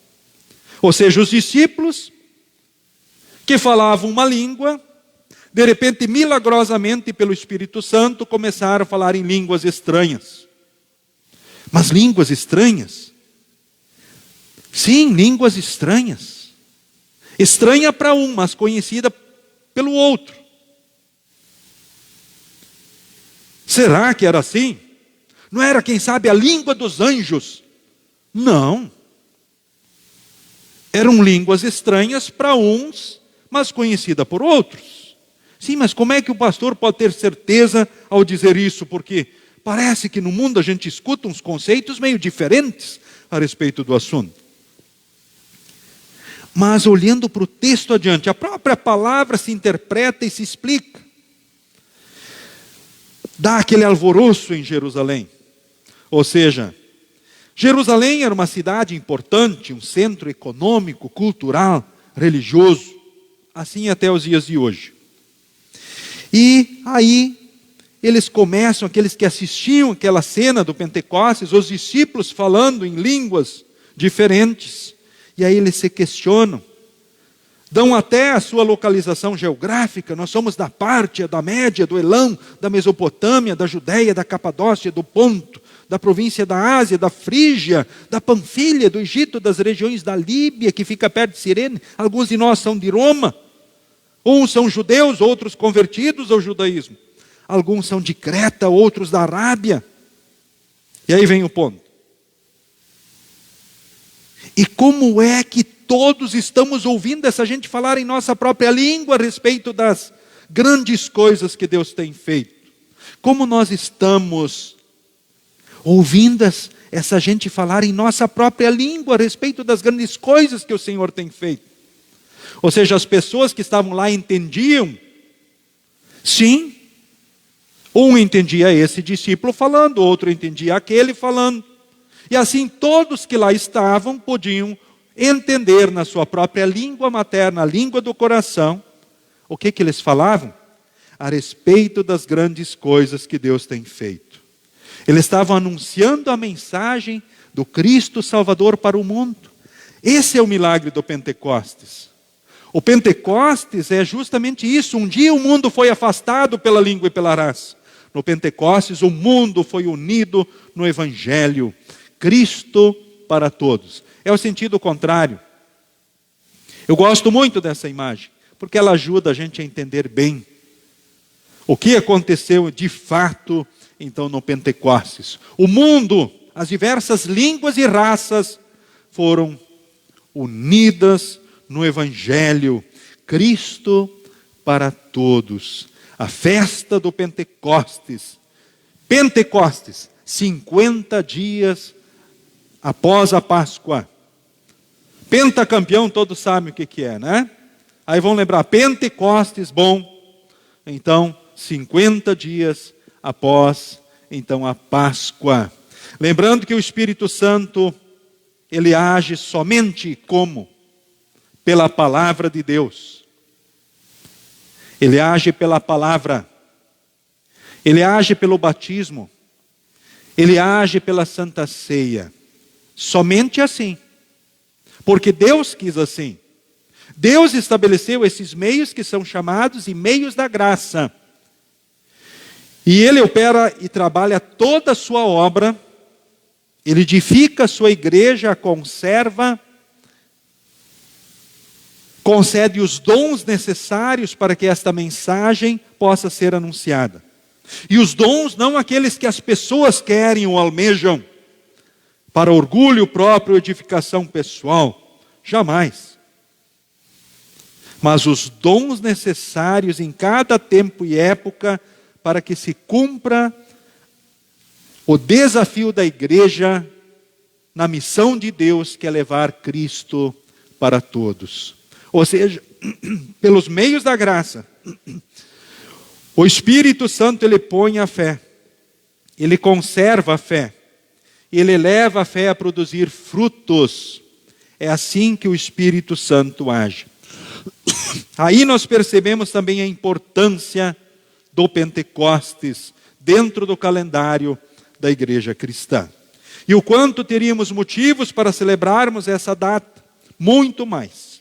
Ou seja, os discípulos que falavam uma língua, de repente, milagrosamente, pelo Espírito Santo, começaram a falar em línguas estranhas. Mas línguas estranhas? Sim, línguas estranhas. Estranha para um, mas conhecida pelo outro. Será que era assim? Não era, quem sabe, a língua dos anjos? Não. Eram línguas estranhas para uns, mas conhecida por outros. Sim, mas como é que o pastor pode ter certeza ao dizer isso? Porque parece que no mundo a gente escuta uns conceitos meio diferentes a respeito do assunto. Mas olhando para o texto adiante, a própria palavra se interpreta e se explica. Dá aquele alvoroço em Jerusalém. Ou seja, Jerusalém era uma cidade importante, um centro econômico, cultural, religioso, assim até os dias de hoje. E aí eles começam, aqueles que assistiam aquela cena do Pentecostes, os discípulos falando em línguas diferentes, e aí eles se questionam, dão até a sua localização geográfica. Nós somos da Pártia, da Média, do Elão, da Mesopotâmia, da Judéia, da Capadócia, do Ponto, da província da Ásia, da Frígia, da Panfilha, do Egito, das regiões da Líbia, que fica perto de Cirene. Alguns de nós são de Roma. Uns são judeus, outros convertidos ao judaísmo. Alguns são de Creta, outros da Arábia. E aí vem o ponto. E como é que todos estamos ouvindo essa gente falar em nossa própria língua a respeito das grandes coisas que Deus tem feito? Como nós estamos ouvindo essa gente falar em nossa própria língua a respeito das grandes coisas que o Senhor tem feito? Ou seja, as pessoas que estavam lá entendiam? Sim. Um entendia esse discípulo falando, outro entendia aquele falando. E assim todos que lá estavam podiam entender na sua própria língua materna, a língua do coração, o que eles falavam? A respeito das grandes coisas que Deus tem feito. Eles estavam anunciando a mensagem do Cristo Salvador para o mundo. Esse é o milagre do Pentecostes. O Pentecostes é justamente isso. Um dia o mundo foi afastado pela língua e pela raça. No Pentecostes o mundo foi unido no Evangelho. Cristo para todos. É o sentido contrário. Eu gosto muito dessa imagem, porque ela ajuda a gente a entender bem o que aconteceu de fato, então, no Pentecostes. O mundo, as diversas línguas e raças foram unidas no Evangelho. Cristo para todos. A festa do Pentecostes. Pentecostes, 50 dias após a Páscoa. Pentacampeão, todos sabem o que é, né? Aí vão lembrar, Pentecostes, bom. Então, 50 dias após, então, a Páscoa. Lembrando que o Espírito Santo, ele age somente como? Pela palavra de Deus. Ele age pela palavra. Ele age pelo batismo. Ele age pela Santa Ceia. Somente assim. Porque Deus quis assim. Deus estabeleceu esses meios que são chamados de meios da graça. E Ele opera e trabalha toda a sua obra. Ele edifica a sua igreja, a conserva, concede os dons necessários para que esta mensagem possa ser anunciada. E os dons não aqueles que as pessoas querem ou almejam, para orgulho próprio, edificação pessoal, jamais. Mas os dons necessários em cada tempo e época para que se cumpra o desafio da igreja na missão de Deus, que é levar Cristo para todos. Ou seja, pelos meios da graça, o Espírito Santo, ele põe a fé, ele conserva a fé, ele leva a fé a produzir frutos. É assim que o Espírito Santo age. Aí nós percebemos também a importância do Pentecostes dentro do calendário da igreja cristã. E o quanto teríamos motivos para celebrarmos essa data, muito mais.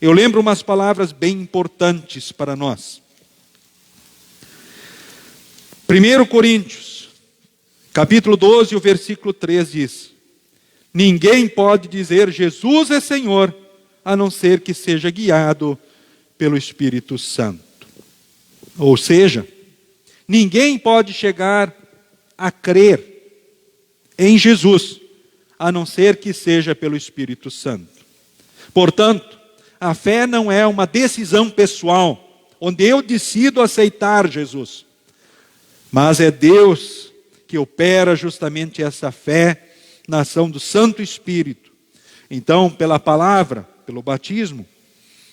Eu lembro umas palavras bem importantes para nós. 1 Coríntios, capítulo 12, o versículo 3 diz: ninguém pode dizer Jesus é Senhor, a não ser que seja guiado pelo Espírito Santo. Ou seja, ninguém pode chegar a crer em Jesus, a não ser que seja pelo Espírito Santo. Portanto, a fé não é uma decisão pessoal, onde eu decido aceitar Jesus. Mas é Deus que opera justamente essa fé na ação do Santo Espírito. Então, pela palavra, pelo batismo,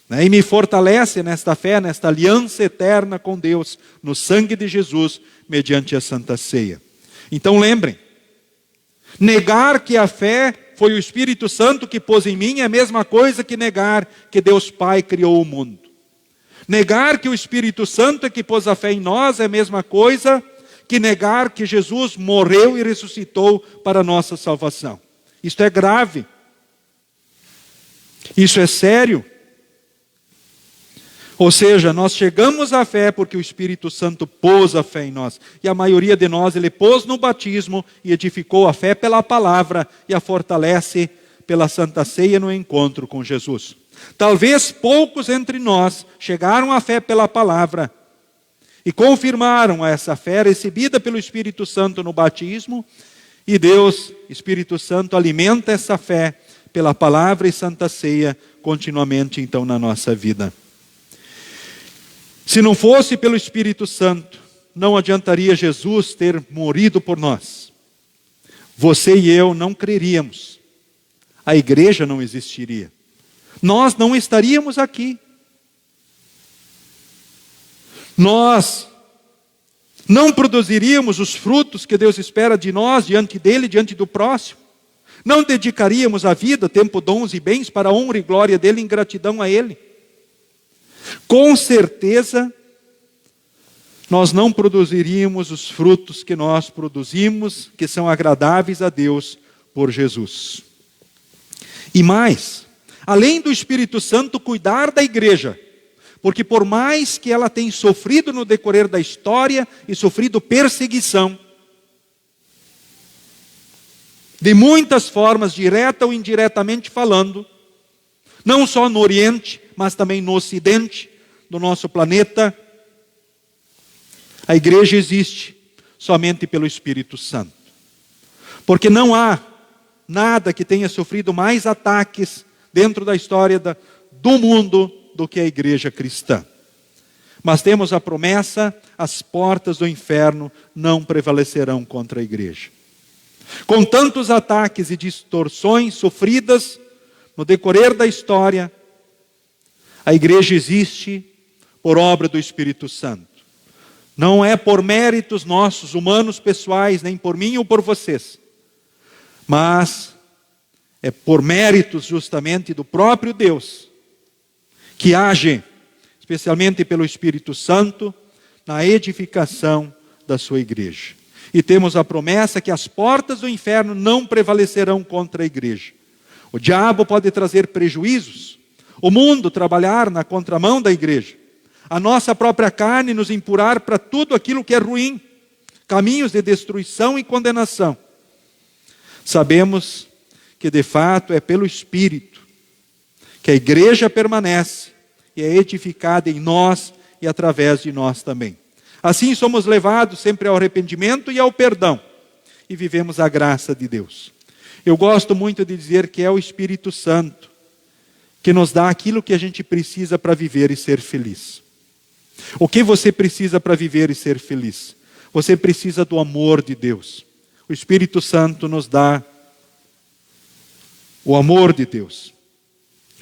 e me fortalece nesta fé, nesta aliança eterna com Deus, no sangue de Jesus, mediante a Santa Ceia. Então lembrem, negar que a fé foi o Espírito Santo que pôs em mim é a mesma coisa que negar que Deus Pai criou o mundo. Negar que o Espírito Santo é que pôs a fé em nós é a mesma coisa que negar que Jesus morreu e ressuscitou para a nossa salvação. Isto é grave. Isso é sério. Ou seja, nós chegamos à fé porque o Espírito Santo pôs a fé em nós. E a maioria de nós, ele pôs no batismo e edificou a fé pela palavra e a fortalece pela Santa Ceia no encontro com Jesus. Talvez poucos entre nós chegaram à fé pela palavra e confirmaram essa fé recebida pelo Espírito Santo no batismo, e Deus, Espírito Santo, alimenta essa fé pela palavra e Santa Ceia continuamente então na nossa vida. Se não fosse pelo Espírito Santo, não adiantaria Jesus ter morrido por nós. Você e eu não creríamos. A igreja não existiria. Nós não estaríamos aqui. Nós não produziríamos os frutos que Deus espera de nós, diante dele, diante do próximo. Não dedicaríamos a vida, tempo, dons e bens para a honra e glória dele, em gratidão a ele. Com certeza, nós não produziríamos os frutos que nós produzimos, que são agradáveis a Deus por Jesus. E mais, além do Espírito Santo cuidar da igreja, porque por mais que ela tenha sofrido no decorrer da história e sofrido perseguição, de muitas formas, direta ou indiretamente falando, não só no Oriente, mas também no Ocidente do nosso planeta, a igreja existe somente pelo Espírito Santo. Porque não há nada que tenha sofrido mais ataques dentro da história do mundo do que a igreja cristã. Mas temos a promessa: as portas do inferno não prevalecerão contra a igreja. Com tantos ataques e distorções sofridas no decorrer da história, a igreja existe por obra do Espírito Santo. Não é por méritos nossos, humanos, pessoais, nem por mim ou por vocês, mas é por méritos justamente do próprio Deus, que age, especialmente pelo Espírito Santo, na edificação da sua igreja. E temos a promessa que as portas do inferno não prevalecerão contra a igreja. O diabo pode trazer prejuízos, o mundo trabalhar na contramão da igreja, a nossa própria carne nos empurrar para tudo aquilo que é ruim, caminhos de destruição e condenação. Sabemos que de fato é pelo Espírito que a igreja permanece e é edificada em nós e através de nós também. Assim somos levados sempre ao arrependimento e ao perdão, e vivemos a graça de Deus. Eu gosto muito de dizer que é o Espírito Santo que nos dá aquilo que a gente precisa para viver e ser feliz. O que você precisa para viver e ser feliz? Você precisa do amor de Deus. O Espírito Santo nos dá O amor de Deus,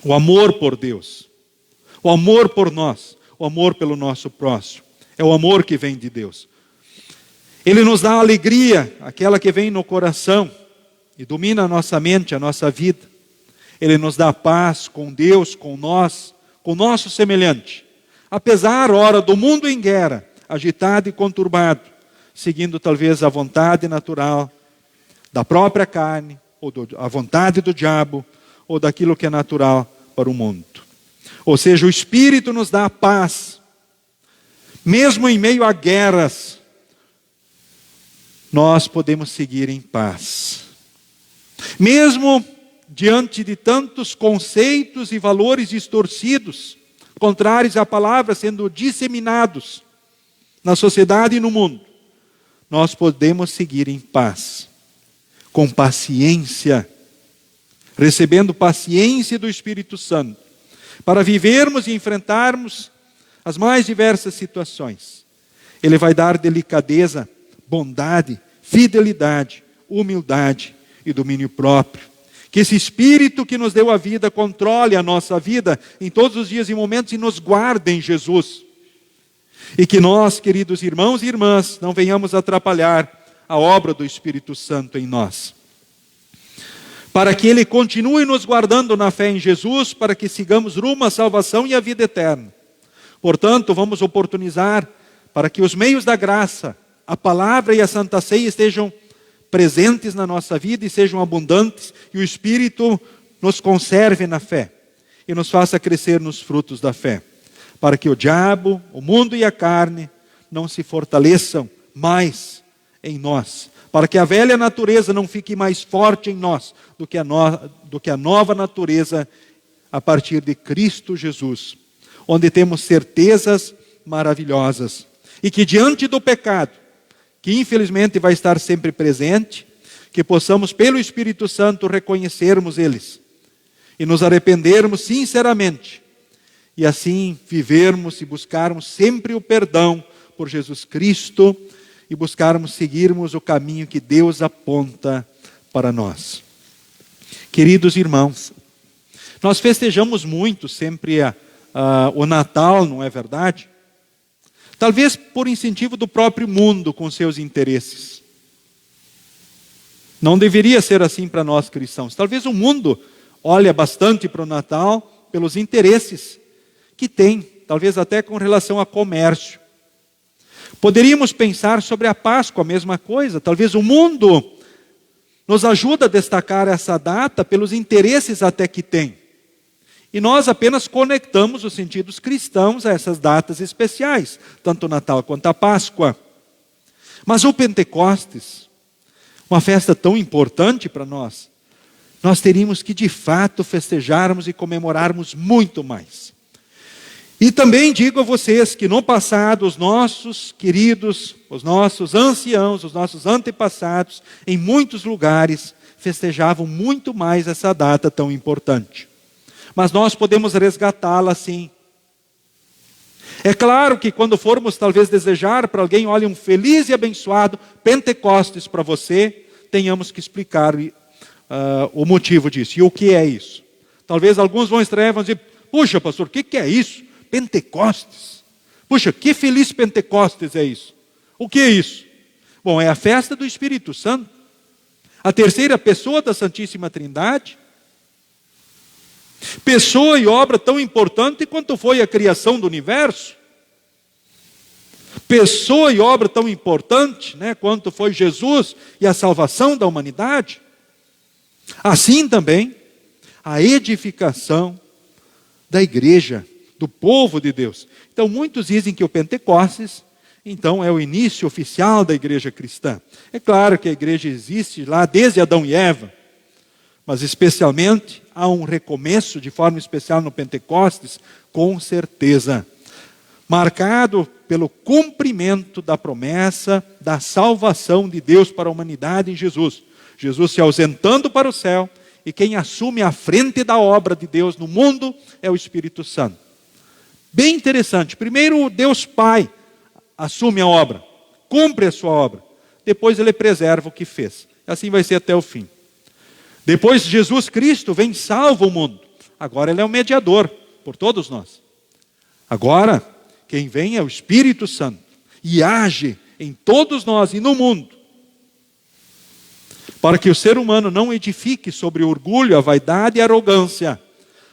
o amor por Deus, o amor por nós, o amor pelo nosso próximo. É o amor que vem de Deus. Ele nos dá alegria, aquela que vem no coração e domina a nossa mente, a nossa vida. Ele nos dá paz com Deus, com nós, com o nosso semelhante. Apesar, ora, do mundo em guerra, agitado e conturbado, seguindo talvez a vontade natural da própria carne, ou a vontade do diabo, ou daquilo que é natural para o mundo. Ou seja, o Espírito nos dá paz. Mesmo em meio a guerras, nós podemos seguir em paz. Mesmo diante de tantos conceitos e valores distorcidos, contrários à palavra sendo disseminados na sociedade e no mundo, nós podemos seguir em paz, com paciência, recebendo paciência do Espírito Santo, para vivermos e enfrentarmos as mais diversas situações. Ele vai dar delicadeza, bondade, fidelidade, humildade e domínio próprio. Que esse Espírito que nos deu a vida controle a nossa vida em todos os dias e momentos e nos guarde em Jesus. E que nós, queridos irmãos e irmãs, não venhamos atrapalhar a obra do Espírito Santo em nós. Para que Ele continue nos guardando na fé em Jesus, para que sigamos rumo à salvação e à vida eterna. Portanto, vamos oportunizar para que os meios da graça, a palavra e a Santa Ceia estejam presentes na nossa vida e sejam abundantes, e o Espírito nos conserve na fé e nos faça crescer nos frutos da fé, para que o diabo, o mundo e a carne não se fortaleçam mais em nós, para que a velha natureza não fique mais forte em nós do que a nova natureza a partir de Cristo Jesus, onde temos certezas maravilhosas, e que diante do pecado, que infelizmente vai estar sempre presente, que possamos pelo Espírito Santo reconhecermos eles e nos arrependermos sinceramente e assim vivermos e buscarmos sempre o perdão por Jesus Cristo e buscarmos seguirmos o caminho que Deus aponta para nós. Queridos irmãos, nós festejamos muito sempre o Natal, não é verdade? Talvez por incentivo do próprio mundo com seus interesses. Não deveria ser assim para nós cristãos. Talvez o mundo olhe bastante para o Natal pelos interesses que tem, talvez até com relação a comércio. Poderíamos pensar sobre a Páscoa, a mesma coisa. Talvez o mundo nos ajude a destacar essa data pelos interesses até que tem. E nós apenas conectamos os sentidos cristãos a essas datas especiais, tanto o Natal quanto a Páscoa. Mas o Pentecostes, uma festa tão importante para nós teríamos que de fato festejarmos e comemorarmos muito mais. E também digo a vocês que no passado os nossos queridos, os nossos anciãos, os nossos antepassados, em muitos lugares festejavam muito mais essa data tão importante. Mas nós podemos resgatá-la sim. É claro que quando formos talvez desejar para alguém, olha, um feliz e abençoado Pentecostes para você, tenhamos que explicar o motivo disso. E o que é isso? Talvez alguns vão estranhar e vão dizer, puxa pastor, o que é isso? Pentecostes. Puxa, que feliz Pentecostes é isso? O que é isso? Bom, é a festa do Espírito Santo. A terceira pessoa da Santíssima Trindade. Pessoa e obra tão importante quanto foi a criação do universo. Pessoa e obra tão importante, quanto foi Jesus e a salvação da humanidade. Assim também, a edificação da igreja, do povo de Deus. Então, muitos dizem que o Pentecostes, então, é o início oficial da igreja cristã. É claro que a igreja existe lá desde Adão e Eva, mas especialmente há um recomeço de forma especial no Pentecostes, com certeza, marcado pelo cumprimento da promessa da salvação de Deus para a humanidade em Jesus. Jesus se ausentando para o céu, e quem assume a frente da obra de Deus no mundo é o Espírito Santo. Bem interessante. Primeiro, Deus Pai assume a obra, cumpre a sua obra. Depois ele preserva o que fez. Assim vai ser até o fim. Depois Jesus Cristo vem e salva o mundo. Agora Ele é o mediador por todos nós. Agora, quem vem é o Espírito Santo e age em todos nós e no mundo, para que o ser humano não edifique sobre o orgulho, a vaidade e a arrogância,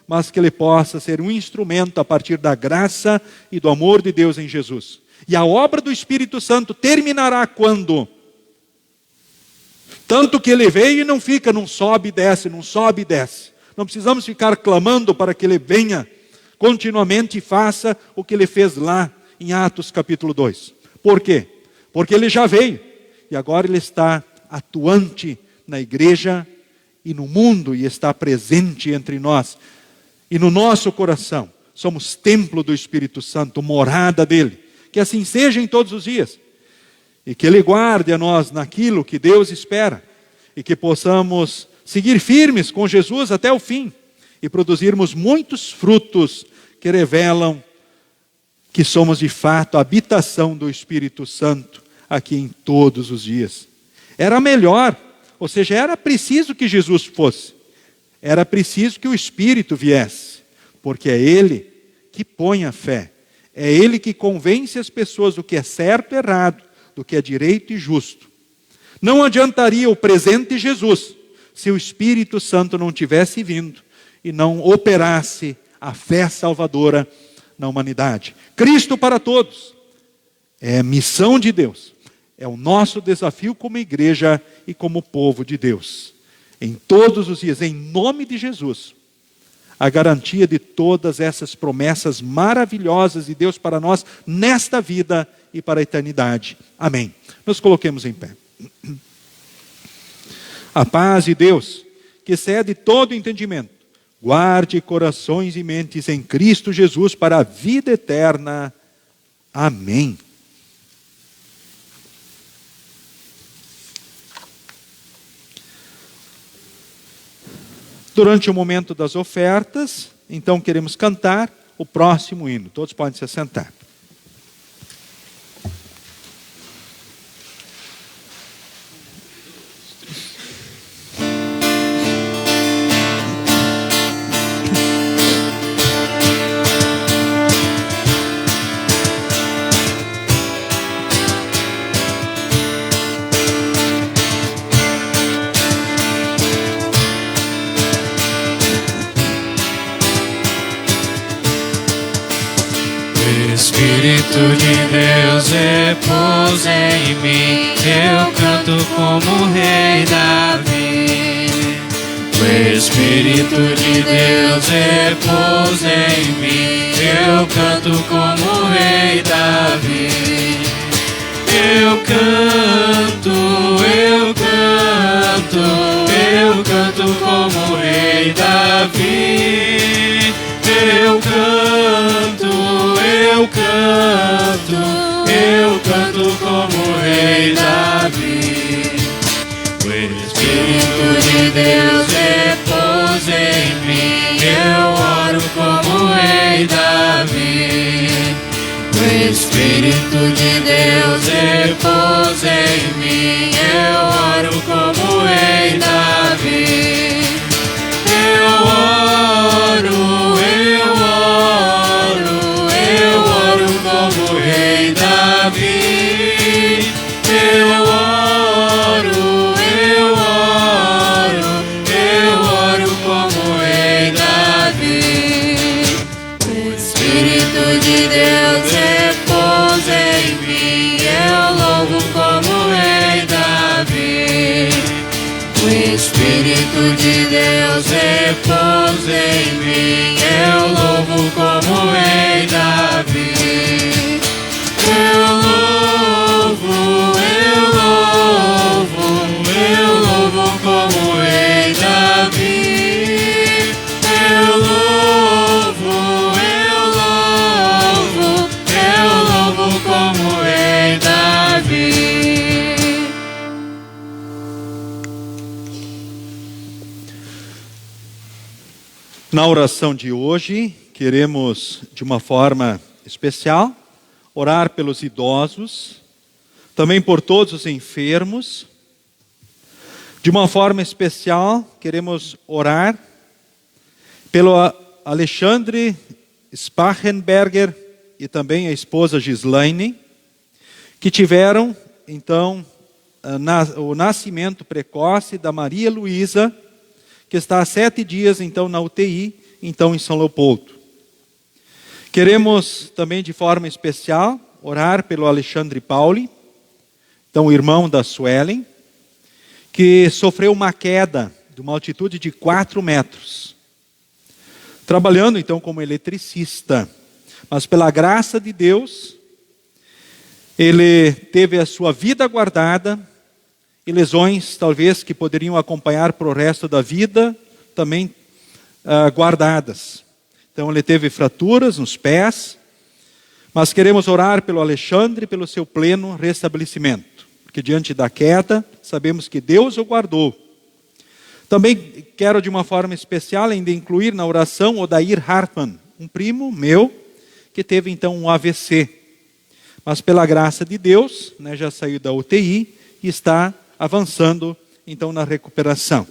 mas que ele possa ser um instrumento a partir da graça e do amor de Deus em Jesus. E a obra do Espírito Santo terminará quando? Tanto que ele veio e não fica, não sobe e desce, não sobe e desce. Não precisamos ficar clamando para que ele venha continuamente e faça o que ele fez lá em Atos capítulo 2. Por quê? Porque ele já veio e agora ele está atuante na igreja e no mundo e está presente entre nós. E no nosso coração, somos templo do Espírito Santo, morada dele. Que assim seja em todos os dias. E que ele guarde a nós naquilo que Deus espera. E que possamos seguir firmes com Jesus até o fim. E produzirmos muitos frutos que revelam que somos de fato a habitação do Espírito Santo aqui em todos os dias. Era melhor, ou seja, era preciso que Jesus fosse. Era preciso que o Espírito viesse, porque é Ele que põe a fé. É Ele que convence as pessoas do que é certo e errado, do que é direito e justo. Não adiantaria o presente Jesus se o Espírito Santo não tivesse vindo e não operasse a fé salvadora na humanidade. Cristo para todos é a missão de Deus. É o nosso desafio como igreja e como povo de Deus. Em todos os dias, em nome de Jesus, a garantia de todas essas promessas maravilhosas de Deus para nós, nesta vida e para a eternidade. Amém. Nos coloquemos em pé. A paz de Deus, que excede todo entendimento, guarde corações e mentes em Cristo Jesus para a vida eterna. Amém. Durante o momento das ofertas, então queremos cantar o próximo hino. Todos podem se assentar. Espírito de Deus repousa em mim, eu canto como rei Davi. O Espírito de Deus repousa em mim, eu canto como rei Davi. Eu canto, eu canto, eu canto como rei Davi. Eu canto, eu canto, eu canto como rei Davi. O Espírito de Deus repousa em mim, eu oro como rei Davi. O Espírito de Deus repousa em mim, eu oro como rei Davi. Eu oro como rei Davi. Eu oro como rei Davi. O Espírito de Deus repousa em mim, eu louvo como rei Davi. O Espírito de Deus repousa em mim, eu louvo como rei Davi. Eu louvo como rei Davi. Eu louvo como rei Davi. Na oração de hoje, queremos, de uma forma especial, orar pelos idosos, também por todos os enfermos, De uma forma especial, queremos orar pelo Alexandre Spachenberger e também a esposa Gislaine, que tiveram, então, o nascimento precoce da Maria Luísa, que está há 7 dias, então, na UTI, então, em São Leopoldo. Queremos também, de forma especial, orar pelo Alexandre Pauli, então, o irmão da Suelen, que sofreu uma queda de uma altitude de 4 metros. Trabalhando, então, como eletricista. Mas, pela graça de Deus, ele teve a sua vida guardada e lesões, talvez, que poderiam acompanhar para o resto da vida, também guardadas. Então, ele teve fraturas nos pés, mas queremos orar pelo Alexandre, pelo seu pleno restabelecimento, porque diante da queda, sabemos que Deus o guardou. Também quero, de uma forma especial, ainda incluir na oração Odair Hartmann, um primo meu, que teve então um AVC. Mas pela graça de Deus, né, já saiu da UTI e está avançando então na recuperação.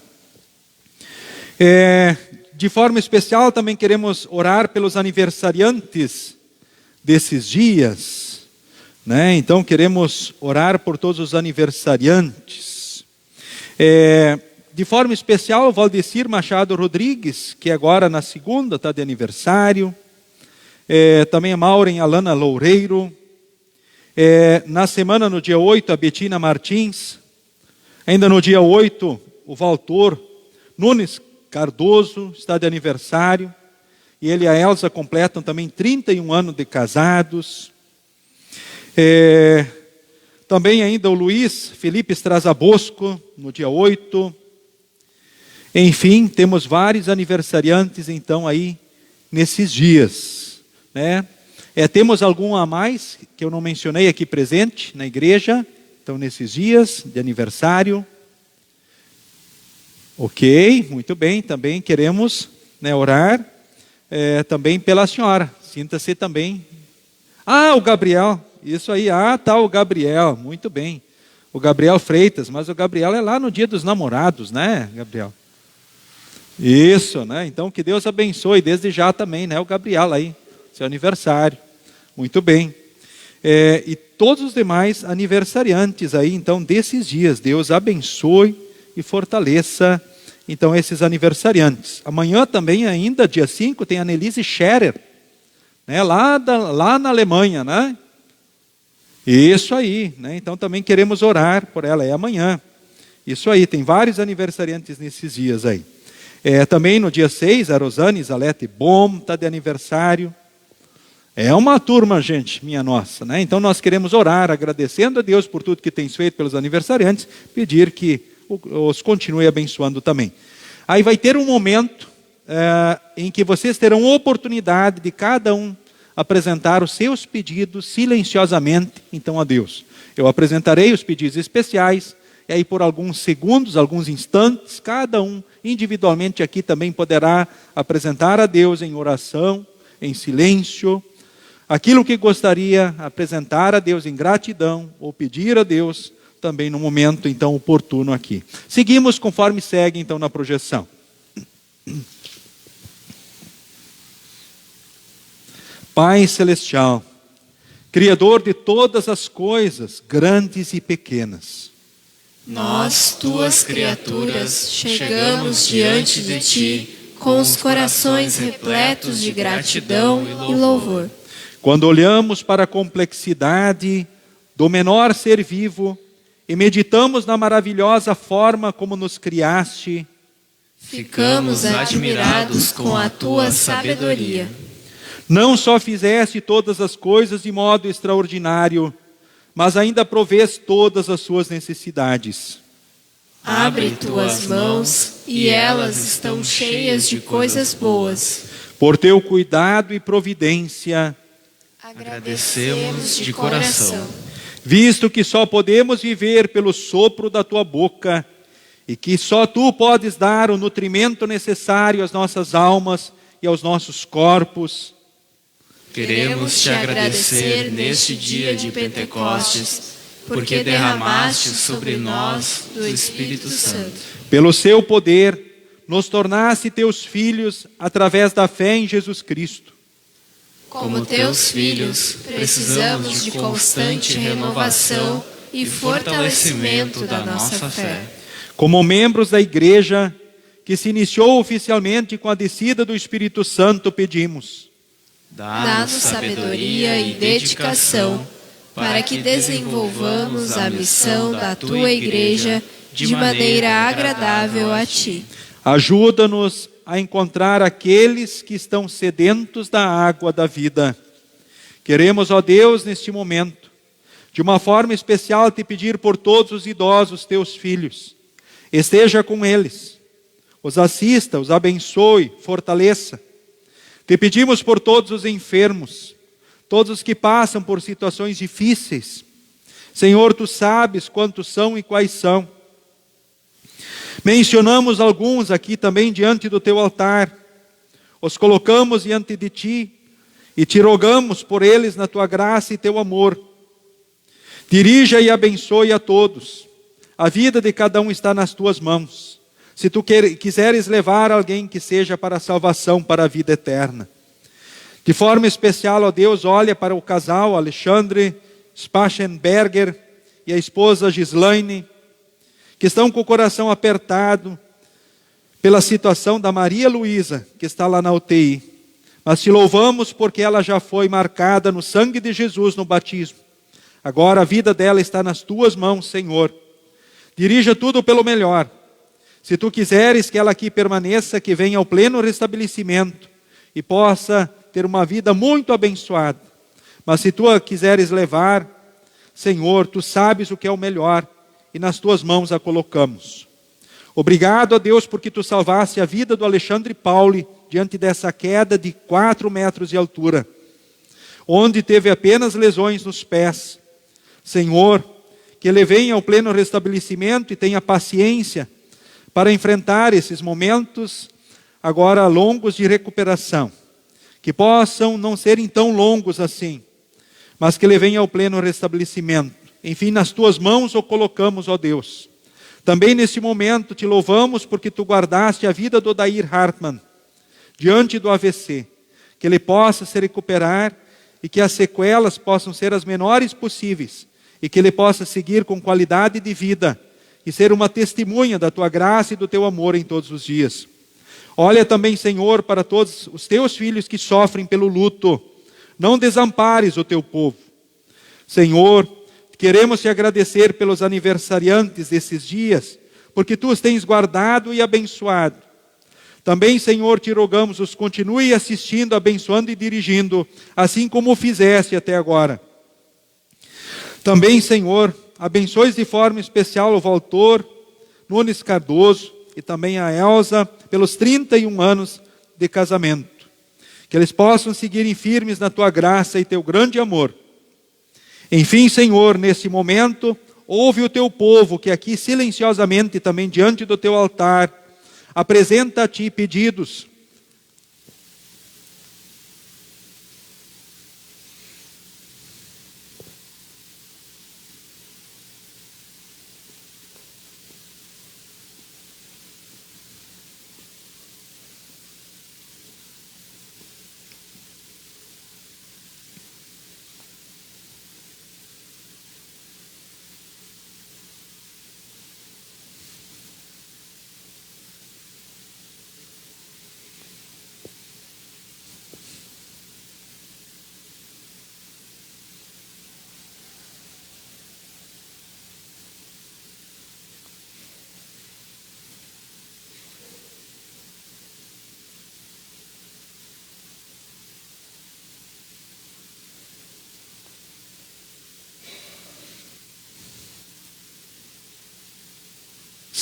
De forma especial também queremos orar pelos aniversariantes desses dias, né? Então queremos orar por todos os aniversariantes. De forma especial, o Valdecir Machado Rodrigues, que agora na segunda está de aniversário. Também a Maureen Alana Loureiro. Na semana, no dia 8, a Betina Martins. Ainda no dia 8, o Valtor Nunes Cardoso está de aniversário. E ele e a Elza completam também 31 anos de casados. Também ainda o Luiz Felipe Estraza Bosco, no dia 8. Enfim, temos vários aniversariantes então aí nesses dias, né? Temos algum a mais que eu não mencionei aqui presente na igreja, então nesses dias de aniversário. Ok, muito bem, também queremos, né, orar também pela senhora, sinta-se também. O Gabriel, isso aí, tá o Gabriel, muito bem. O Gabriel Freitas, mas o Gabriel é lá no dia dos namorados, né, Gabriel? Isso, né? Então que Deus abençoe desde já também, né? O Gabriel aí, seu aniversário. Muito bem. E todos os demais aniversariantes aí, então, desses dias, Deus abençoe e fortaleça, então, esses aniversariantes. Amanhã também, ainda, dia 5, tem a Annelise Scherer, né? Lá na Alemanha, né? Isso aí, né? Então também queremos orar por ela, amanhã. Isso aí, tem vários aniversariantes nesses dias aí. Também no dia 6, a Rosane Zalete Bom está de aniversário. É uma turma, gente, minha nossa, né? Então nós queremos orar, agradecendo a Deus por tudo que tem feito pelos aniversariantes, pedir que os continue abençoando também. Aí vai ter um momento em que vocês terão oportunidade de cada um apresentar os seus pedidos silenciosamente, então, a Deus. Eu apresentarei os pedidos especiais, e aí por alguns segundos, alguns instantes, cada um individualmente aqui também poderá apresentar a Deus em oração, em silêncio, aquilo que gostaria de apresentar a Deus em gratidão, ou pedir a Deus também no momento então oportuno aqui. Seguimos conforme segue então na projeção. Pai Celestial, Criador de todas as coisas, grandes e pequenas, nós, tuas criaturas, chegamos diante de ti com os corações repletos de gratidão e louvor. Quando olhamos para a complexidade do menor ser vivo e meditamos na maravilhosa forma como nos criaste, ficamos admirados com a tua sabedoria. Não só fizeste todas as coisas de modo extraordinário, mas ainda provês todas as suas necessidades. Abre tuas mãos e elas estão cheias de coisas boas. Por teu cuidado e providência, agradecemos de coração. Visto que só podemos viver pelo sopro da tua boca e que só tu podes dar o nutrimento necessário às nossas almas e aos nossos corpos, queremos te agradecer neste dia de Pentecostes porque derramaste sobre nós do Espírito Santo. Pelo seu poder, nos tornaste teus filhos através da fé em Jesus Cristo. Como teus filhos, precisamos de constante renovação e fortalecimento da nossa fé. Como membros da Igreja, que se iniciou oficialmente com a descida do Espírito Santo, pedimos: dá-nos sabedoria e dedicação para que desenvolvamos a missão da tua Igreja de maneira agradável a ti. Ajuda-nos a encontrar aqueles que estão sedentos da água da vida. Queremos, ó Deus, neste momento, de uma forma especial, te pedir por todos os idosos, teus filhos. Esteja com eles, os assista, os abençoe, fortaleça. Te pedimos por todos os enfermos, todos os que passam por situações difíceis. Senhor, tu sabes quantos são e quais são. Mencionamos alguns aqui também diante do teu altar. Os colocamos diante de ti e te rogamos por eles na tua graça e teu amor. Dirija e abençoe a todos. A vida de cada um está nas tuas mãos. Se tu quiseres levar alguém, que seja para a salvação, para a vida eterna. De forma especial, ó Deus, olha para o casal Alexandre Spachenberger e a esposa Gislaine, que estão com o coração apertado pela situação da Maria Luísa, que está lá na UTI. Mas te louvamos porque ela já foi marcada no sangue de Jesus no batismo. Agora a vida dela está nas tuas mãos, Senhor. Dirija tudo pelo melhor. Se tu quiseres que ela aqui permaneça, que venha ao pleno restabelecimento e possa ter uma vida muito abençoada. Mas se tu a quiseres levar, Senhor, tu sabes o que é o melhor e nas tuas mãos a colocamos. Obrigado a Deus porque tu salvaste a vida do Alexandre Pauli diante dessa queda de 4 metros de altura, onde teve apenas lesões nos pés. Senhor, que ele venha ao pleno restabelecimento e tenha paciência para enfrentar esses momentos agora longos de recuperação, que possam não serem tão longos assim, mas que ele venha ao pleno restabelecimento. Enfim, nas tuas mãos o colocamos, ó Deus. Também nesse momento te louvamos porque tu guardaste a vida do Odair Hartmann diante do AVC, que ele possa se recuperar e que as sequelas possam ser as menores possíveis e que ele possa seguir com qualidade de vida e ser uma testemunha da tua graça e do teu amor em todos os dias. Olha também, Senhor, para todos os teus filhos que sofrem pelo luto. Não desampares o teu povo. Senhor, queremos te agradecer pelos aniversariantes desses dias, porque tu os tens guardado e abençoado. Também, Senhor, te rogamos, os continue assistindo, abençoando e dirigindo, assim como o fizeste até agora. Também, Senhor, abençoe de forma especial o Valtor Nunes Cardoso e também a Elza pelos 31 anos de casamento. Que eles possam seguirem firmes na tua graça e teu grande amor. Enfim, Senhor, nesse momento, ouve o teu povo que aqui silenciosamente também diante do teu altar apresenta a ti pedidos.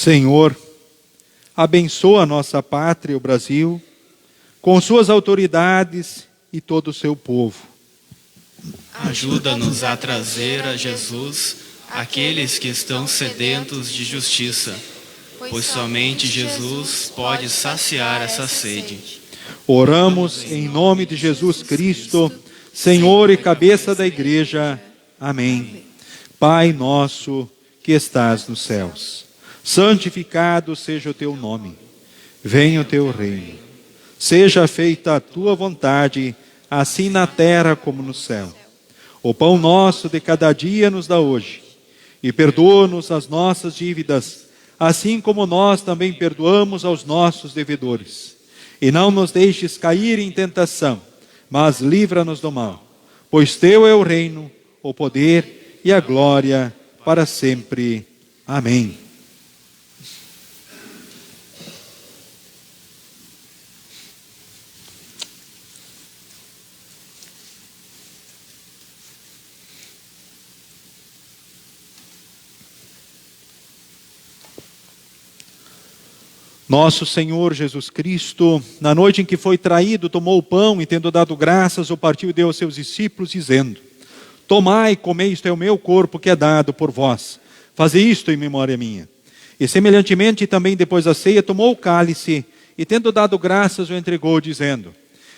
Senhor, abençoa a nossa pátria, o Brasil, com suas autoridades e todo o seu povo. Ajuda-nos a trazer a Jesus aqueles que estão sedentos de justiça, pois somente Jesus pode saciar essa sede. Oramos em nome de Jesus Cristo, Senhor e cabeça da Igreja. Amém. Pai nosso que estás nos céus, santificado seja o teu nome. Venha o teu reino. Seja feita a tua vontade, assim na terra como no céu. O pão nosso de cada dia nos dá hoje. E perdoa-nos as nossas dívidas, assim como nós também perdoamos aos nossos devedores. E não nos deixes cair em tentação, mas livra-nos do mal. Pois teu é o reino, o poder e a glória para sempre. Amém. Nosso Senhor Jesus Cristo, na noite em que foi traído, tomou o pão e, tendo dado graças, o partiu e deu aos seus discípulos, dizendo: Tomai, comei, isto é o meu corpo que é dado por vós. Fazei isto em memória minha. E semelhantemente também depois da ceia, tomou o cálice e, tendo dado graças, o entregou, dizendo: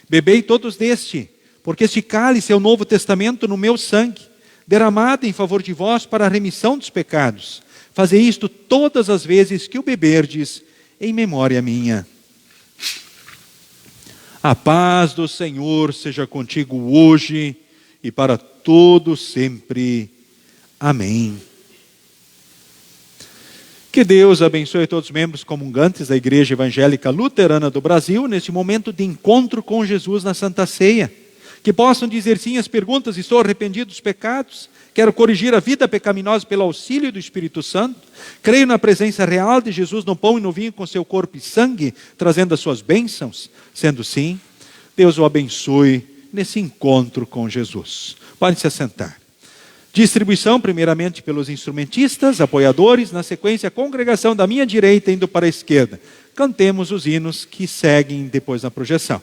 Bebei todos deste, porque este cálice é o novo testamento no meu sangue, derramado em favor de vós para a remissão dos pecados. Fazei isto todas as vezes que o beberdes, em memória minha. A paz do Senhor seja contigo hoje e para todo sempre. Amém. Que Deus abençoe todos os membros comungantes da Igreja Evangélica Luterana do Brasil neste momento de encontro com Jesus na Santa Ceia. Que possam dizer sim às perguntas: estou arrependido dos pecados, quero corrigir a vida pecaminosa pelo auxílio do Espírito Santo, creio na presença real de Jesus no pão e no vinho com seu corpo e sangue, trazendo as suas bênçãos. Sendo sim, Deus o abençoe nesse encontro com Jesus. Pode se assentar. Distribuição primeiramente pelos instrumentistas, apoiadores, na sequência a congregação da minha direita indo para a esquerda. Cantemos os hinos que seguem depois na projeção.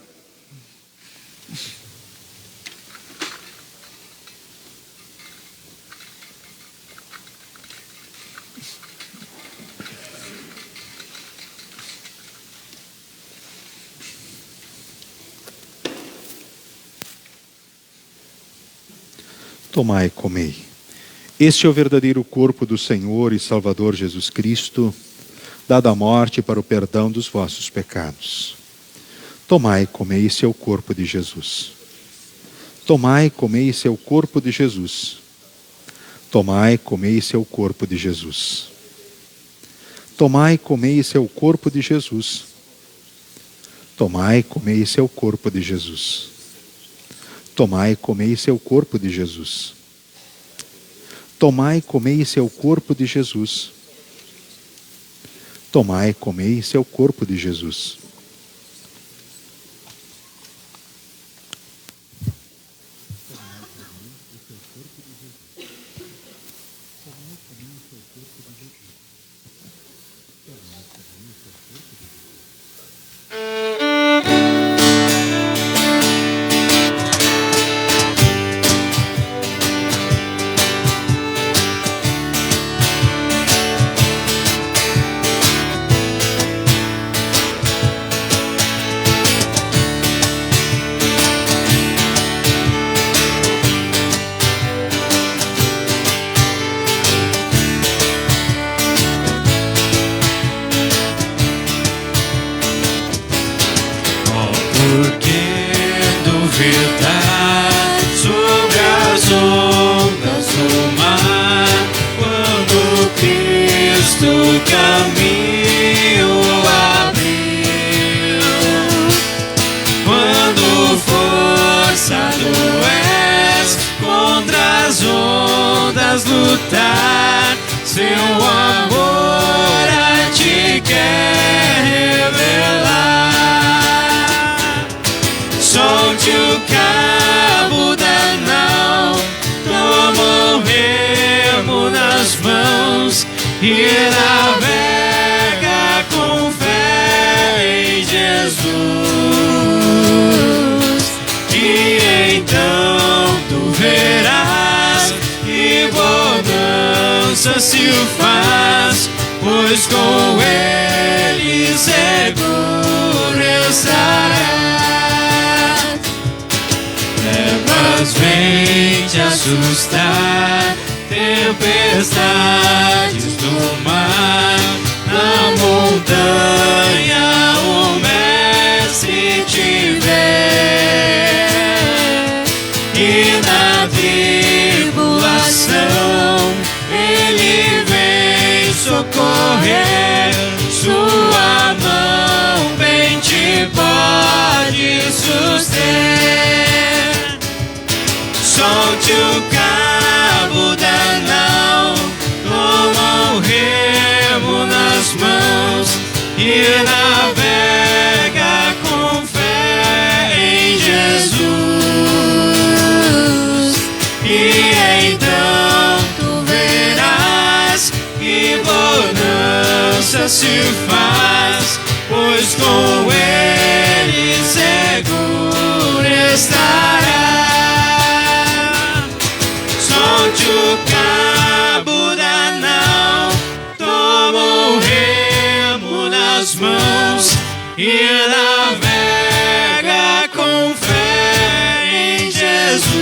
Tomai e comei. Este é o verdadeiro corpo do Senhor e Salvador Jesus Cristo, dado à morte para o perdão dos vossos pecados. Tomai e comei, este é o corpo de Jesus. Tomai e comei, este é o corpo de Jesus. Tomai e comei, este é o corpo de Jesus. Tomai e comei, este é o corpo de Jesus. Tomai e comei, este é o corpo de Jesus. Tomai e comei, esse é o corpo de Jesus. Tomai e comei, esse é o corpo de Jesus. Tomai e comei, esse é o corpo de Jesus. Lutar, seu amor a ti quer revelar. Solte o cabo da nau, toma o remo nas mãos e navega com fé em Jesus. E então tu verás que bonança se faz, pois com ele seguro estarás. Trevas vêm te assustar, tempestades do mar, na montanha o Mestre te vê, e na tribulação Ele vem socorrer, sua mão bem te pode suster. Solte o cabo da nau, toma o remo nas mãos e navega com fé em Jesus. E então tu verás que bonança se faz, pois com Ele seguro estará. Solte o cabo da nau, toma o remo nas mãos e navega com fé em Jesus.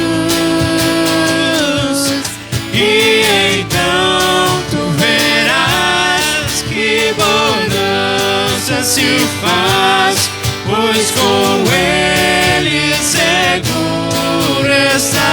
E então tu verás que bonança se faz, pois com Ele seguro estará.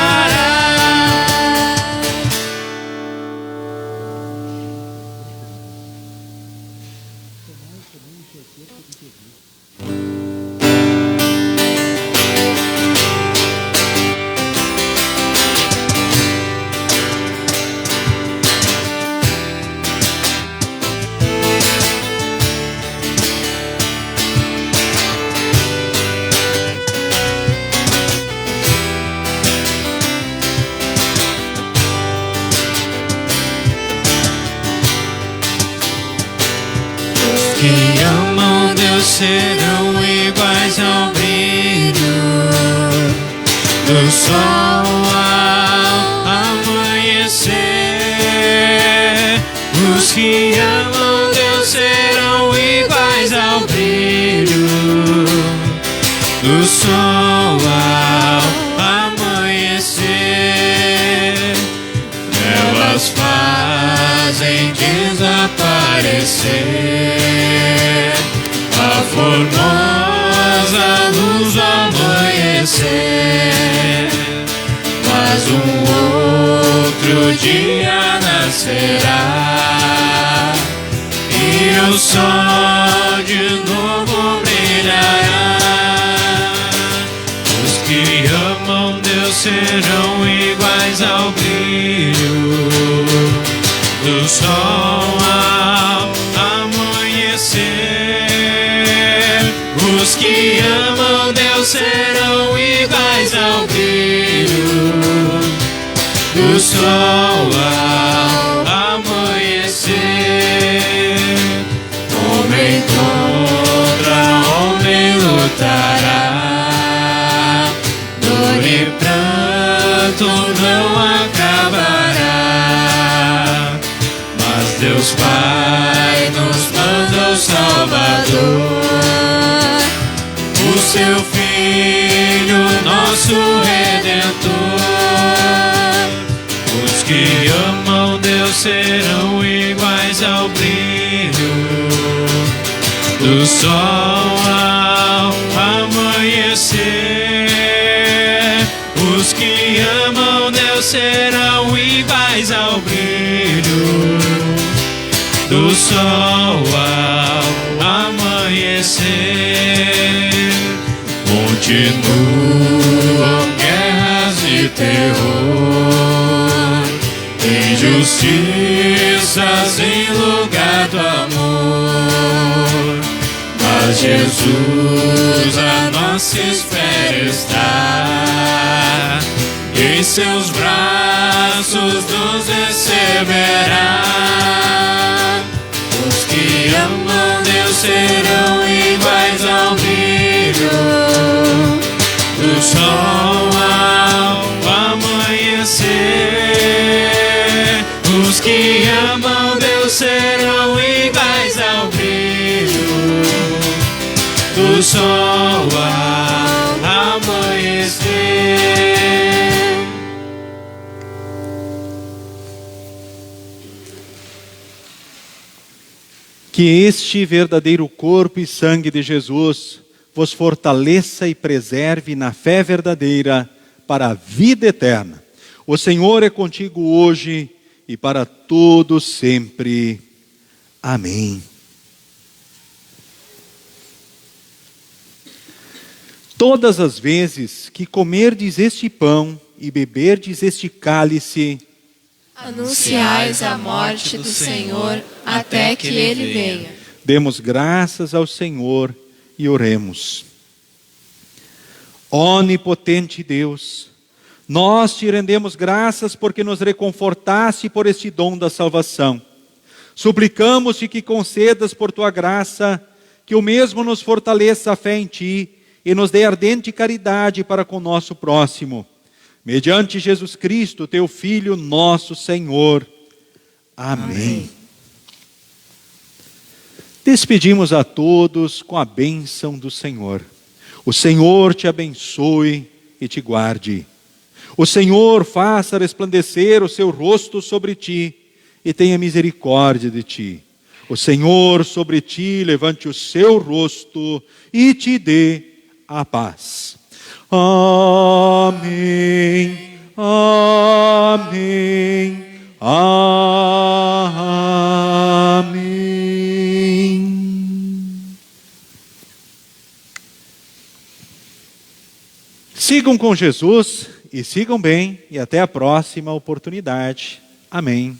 Que amam Deus serão iguais ao brilho do sol ao amanhecer. Os que amam Deus serão iguais ao brilho do sol ao amanhecer. Elas fazem desaparecer a formosa luz do amanhecer. Mas outro dia nascerá e o sol de novo brilhará. Os que amam Deus serão iguais ao brilho do sol ao amanhecer. Os que amam Deus serão iguais ao brilho do sol ao amanhecer. Homem contra homem lutará, dor e pranto não acabará. Mas Deus Pai nos manda o Salvador, o seu Filho, nosso Redentor. Os que amam Deus serão iguais ao brilho do sol ao amanhecer. Os que amam Deus serão iguais ao brilho do sol ao amanhecer. Continuam guerras e terror, injustiças em lugar do amor. Mas Jesus a nossa espera está, em seus braços nos receberá. Os que amam Deus serão iguais ao brilho do sol ao amanhecer. Os que amam Deus serão iguais ao brilho do sol ao amanhecer. Que este verdadeiro corpo e sangue de Jesus vos fortaleça e preserve na fé verdadeira para a vida eterna. O Senhor é contigo hoje e para todo sempre. Amém. Todas as vezes que comerdes este pão e beberdes este cálice, anunciais a morte do Senhor até que Ele venha. Demos graças ao Senhor e oremos. Onipotente Deus, nós te rendemos graças porque nos reconfortaste por este dom da salvação. Suplicamos-te que concedas por tua graça que o mesmo nos fortaleça a fé em ti e nos dê ardente caridade para com o nosso próximo. Mediante Jesus Cristo, teu Filho, nosso Senhor. Amém. Despedimos a todos com a bênção do Senhor. O Senhor te abençoe e te guarde. O Senhor faça resplandecer o seu rosto sobre ti e tenha misericórdia de ti. O Senhor sobre ti levante o seu rosto e te dê a paz. Amém, amém, amém. Sigam com Jesus e sigam bem, e até a próxima oportunidade. Amém.